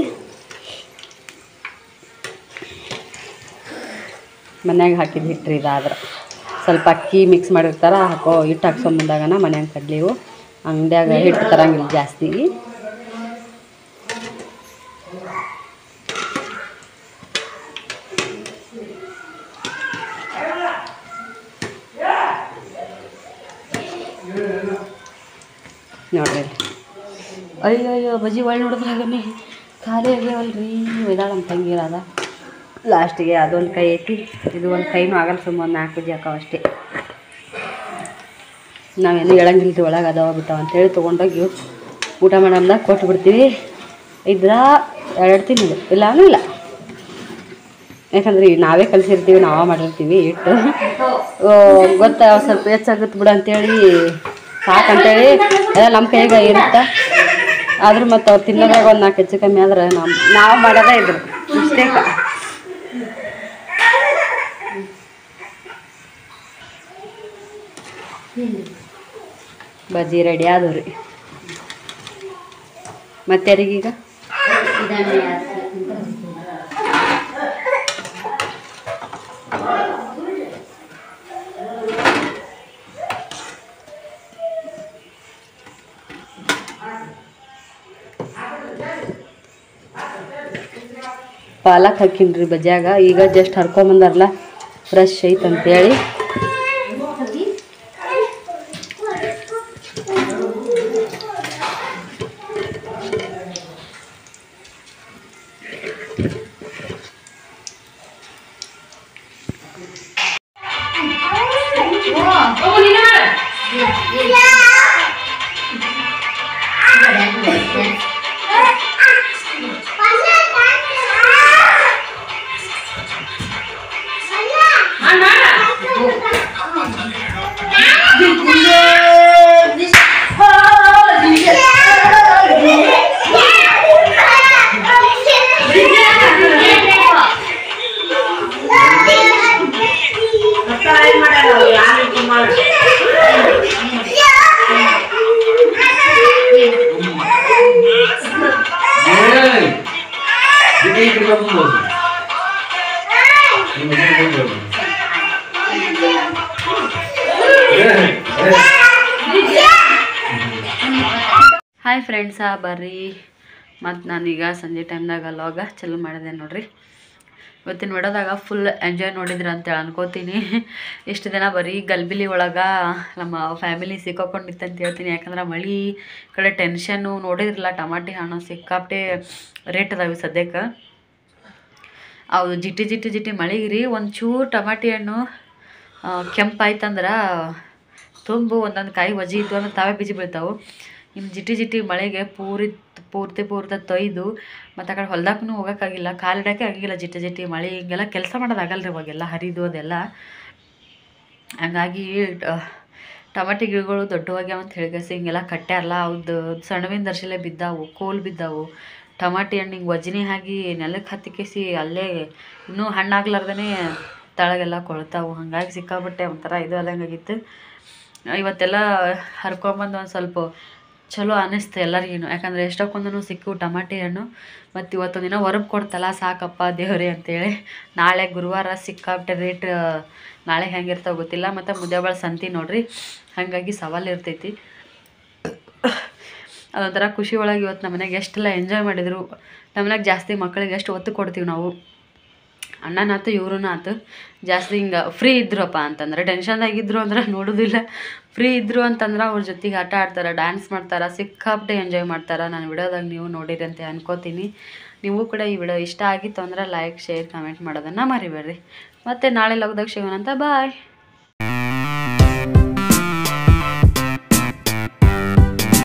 ಮನ್ಯಾಗ ಹಾಕಿದ ಹಿಟ್ಟು ಇದಾದ್ರೆ ಸ್ವಲ್ಪ ಅಕ್ಕಿ ಮಿಕ್ಸ್ ಮಾಡಿರ್ತಾರೆ ಹಾಕೋ ಹಿಟ್ಟು ಹಾಕ್ಸೊಂಬಂದಾಗನ ಮನ್ಯಾಗ ಕಡ್ಲಿವು ಅಂಗಡಿಯಾಗ ಹಿಟ್ಟು ತರಂಗಿಲ್ಲ ಜಾಸ್ತಿ ನೋಡ್ರಿ ಅಯ್ಯೋ ಬಜ್ಜಿ ಒಳ್ಳೆ ನೋಡಿದ್ರಾಗನೇ ಖಾಲಿ ಆಗ್ಯಾವಲ್ರಿ ಒಯ್ದಾಳ ನಮ್ಮ ತಂಗಿರದ ಲಾಸ್ಟಿಗೆ ಅದೊಂದು ಕೈ ಐತಿ ಇದು ಒಂದು ಕೈನೂ ಆಗಲ್ಲ ಸುಮ್ಮನೆ 4 ಬಜ್ಜಿ ಹಾಕಾವ ಅಷ್ಟೇ ನಾವೇನು ಹೇಳಂಗಿಲ್ರಿ ಒಳಗೆ ಅದಾವ ಬಿಟ್ಟಾವ ಅಂತೇಳಿ ತೊಗೊಂಡೋಗಿ ಊಟ ಮಾಡಮ್ದಾಗ ಕೊಟ್ಟು ಬಿಡ್ತೀವಿ ಇದ್ರ 2 ತಿನ್ನೋದು ಇಲ್ಲ ಅನ್ನೂ ಇಲ್ಲ ಯಾಕಂದ್ರೆ ನಾವೇ ಕಲಿಸಿರ್ತೀವಿ ನಾವೇ ಮಾಡಿರ್ತೀವಿ ಹಿಟ್ಟು ಗೊತ್ತಾ ಸ್ವಲ್ಪ ಹೆಚ್ಚಾಗುತ್ತೆ ಬಿಡು ಅಂತೇಳಿ ಸಾಕಂತೇಳಿ ಎಲ್ಲ ನಮ್ಮ ಕೈಗೆ ಇರುತ್ತೆ ಆದ್ರೂ ಮತ್ತು ಅವ್ರು ತಿನ್ನೋದಾಗ ಒಂದು 4 ಹೆಚ್ಚು ಕಮ್ಮಿ ಆದ್ರೆ ನಾವು ಮಾಡೋದೇ ಇದ್ರು ಮಿಸ್ಟೇಕ ಬಜ್ಜಿ ರೆಡಿ ಆದವು ರೀ ಮತ್ತೆ ಯಾರಿಗೀಗ ಪಾಲಕ್ ಹಾಕಿನ್ರಿ ಬಜ್ಯಾಗ ಈಗ ಜಸ್ಟ್ ಹರ್ಕೊಂಬಂದಾರಲ್ಲ ಫ್ರೆಶ್ ಐತಂತೇಳಿ ಹಾಯ್ ಫ್ರೆಂಡ್ಸ, ಬರ್ರಿ ಮತ್ತು ನಾನೀಗ ಸಂಜೆ ಟೈಮ್ದಾಗ ಲಾಗ ಚಲೋ ಮಾಡಿದೆ ನೋಡ್ರಿ. ಇವತ್ತಿನ ವಿಡಿಯೋದಾಗ ಫುಲ್ ಎಂಜಾಯ್ ನೋಡಿದ್ರಿ ಅಂತೇಳಿ ಅನ್ಕೋತೀನಿ. ಇಷ್ಟು ದಿನ ಬರೀ ಗಲ್ಬಿಲಿ ಒಳಗೆ ನಮ್ಮ ಫ್ಯಾಮಿಲಿ ಸಿಕ್ಕಾಕೊಂಡಿತ್ತು ಅಂತ ಹೇಳ್ತೀನಿ. ಯಾಕಂದ್ರೆ ಮಳೆ ಕಡೆ ಟೆನ್ಷನ್ನು ನೋಡಿದ್ರಲ್ಲ, ಟಮಾಟಿ ಹಣ್ಣು ಸಿಕ್ಕಾಪಟ್ಟೆ ರೇಟ್ ಅದಾವೆ ಸದ್ಯಕ್ಕೆ. ಅವು ಜಿಟಿ ಜಿಟಿ ಜಿಟಿ ಮಳೆಗಿರಿ ಒಂಚೂರು ಟಮಾಟಿ ಹಣ್ಣು ಕೆಂಪಾಯ್ತಂದ್ರೆ ತುಂಬು ಒಂದೊಂದು ಕಾಯಿ ವಜಿ ಇದ್ದು ಅಂದ್ರೆ ತಾವೇ ಬೀಜ ಬೀಳ್ತಾವೆ. ಇನ್ನು ಜಿಟಿ ಜಿಟಿ ಮಳೆಗೆ ಪೂರ್ತಿ ತೊಯ್ದು ಮತ್ತು ಆ ಕಡೆ ಹೊಲ್ದಾಗೂ ಹೋಗೋಕ್ಕಾಗಿಲ್ಲ, ಕಾಲಿಡೋಕ್ಕೆ ಆಗಿಲ್ಲ. ಜಿಟಿ ಜಿಟಿ ಮಳೆ ಹಿಂಗೆಲ್ಲ ಕೆಲಸ ಮಾಡೋದಾಗಲ್ಲ ರೀ ಇವಾಗೆಲ್ಲ, ಹರಿದು ಅದೆಲ್ಲ. ಹಂಗಾಗಿ ಟಮಾಟಿ ಗಿಡಗಳು ದೊಡ್ಡವಾಗ್ಯಾವ ಅಂತ ಹೇಳಿಗಸಿ ಹಿಂಗೆಲ್ಲ ಕಟ್ಟ್ಯಾರಲ್ಲ, ಅವ್ದು ಸಣ್ಣವಿನ ದರ್ಶಿಲೆ ಬಿದ್ದಾವು, ಕೋಲ್ ಬಿದ್ದಾವು. ಟಮಾಟಿ ಹಣ್ಣು ಹಿಂಗೆ ವಜನಿ ಆಗಿ ನೆಲಕ್ಕೆ ಹತ್ತಿಕೇಸಿ ಅಲ್ಲೇ ಇನ್ನೂ ಹಣ್ಣಾಗ್ಲಾರ್ದೇ ತಳಗೆಲ್ಲ ಕೊಳ್ತಾವು. ಹಾಗಾಗಿ ಸಿಕ್ಕಾಬಿಟ್ಟೆ ಒಂಥರ ಇದು ಅದಂಗಾಗಿತ್ತು. ಇವತ್ತೆಲ್ಲ ಹರ್ಕೊಂಬಂದು ಒಂದು ಸ್ವಲ್ಪ ಚಲೋ ಅನ್ನಿಸ್ತು ಎಲ್ಲರಿಗೂ. ಯಾಕಂದರೆ ಎಷ್ಟೊಂದು ಸಿಕ್ಕು ಟಮಾಟಿ ಹಣ್ಣು. ಮತ್ತು ಇವತ್ತೊಂದು ದಿನ ಹೊರಗೆ ಕೊಡ್ತಲ್ಲ, ಸಾಕಪ್ಪ ದೇವ್ರಿ ಅಂತೇಳಿ. ನಾಳೆ ಗುರುವಾರ ಸಿಕ್ಕಾಬಿಟ್ಟೆ ರೇಟ್, ನಾಳೆ ಹೆಂಗಿರ್ತಾವೆ ಗೊತ್ತಿಲ್ಲ. ಮತ್ತು ಮುದ್ದೆಬಾಳ ಸಂತಿ ನೋಡ್ರಿ, ಹಾಗಾಗಿ ಸವಾಲು ಇರ್ತೈತಿ. ಅದೊಂಥರ ಖುಷಿ ಒಳಗೆ ಇವತ್ತು ನಮ್ಮ ಮನೆಗೆ ಎಷ್ಟೆಲ್ಲ ಎಂಜಾಯ್ ಮಾಡಿದರು. ನಮ್ಮ ಮನೆಗೆ ಜಾಸ್ತಿ ಮಕ್ಕಳಿಗೆ ಎಷ್ಟು ಒತ್ತು ಕೊಡ್ತೀವಿ ನಾವು. ಅಣ್ಣನಾತು ಇವ್ರೂ ಆತು ಜಾಸ್ತಿ ಹಿಂಗೆ ಫ್ರೀ ಇದ್ರಪ್ಪ ಅಂತಂದ್ರೆ, ಟೆನ್ಷನ್ದಾಗಿದ್ರು ಅಂದ್ರೆ ನೋಡೋದಿಲ್ಲ. ಫ್ರೀ ಇದ್ದರು ಅಂತಂದ್ರೆ ಅವ್ರ ಜೊತೆಗೆ ಆಟ ಆಡ್ತಾರೆ, ಡ್ಯಾನ್ಸ್ ಮಾಡ್ತಾರೆ, ಸಿಕ್ಕಾಪಟ್ಟೆ ಎಂಜಾಯ್ ಮಾಡ್ತಾರೆ. ನಾನು ವಿಡಿಯೋದಾಗ ನೀವು ನೋಡಿರಿ ಅಂತ ಅನ್ಕೋತೀನಿ. ನೀವು ಕೂಡ ಈ ವಿಡಿಯೋ ಇಷ್ಟ ಆಗಿತ್ತು ಅಂದ್ರೆ ಲೈಕ್, ಶೇರ್, ಕಮೆಂಟ್ ಮಾಡೋದನ್ನು ಮರಿಬೇಡ್ರಿ. ಮತ್ತು ನಾಳೆ ಲಾಗ್ದಾಗ ಸಿಗೋಣ ಅಂತ. ಬಾಯ್.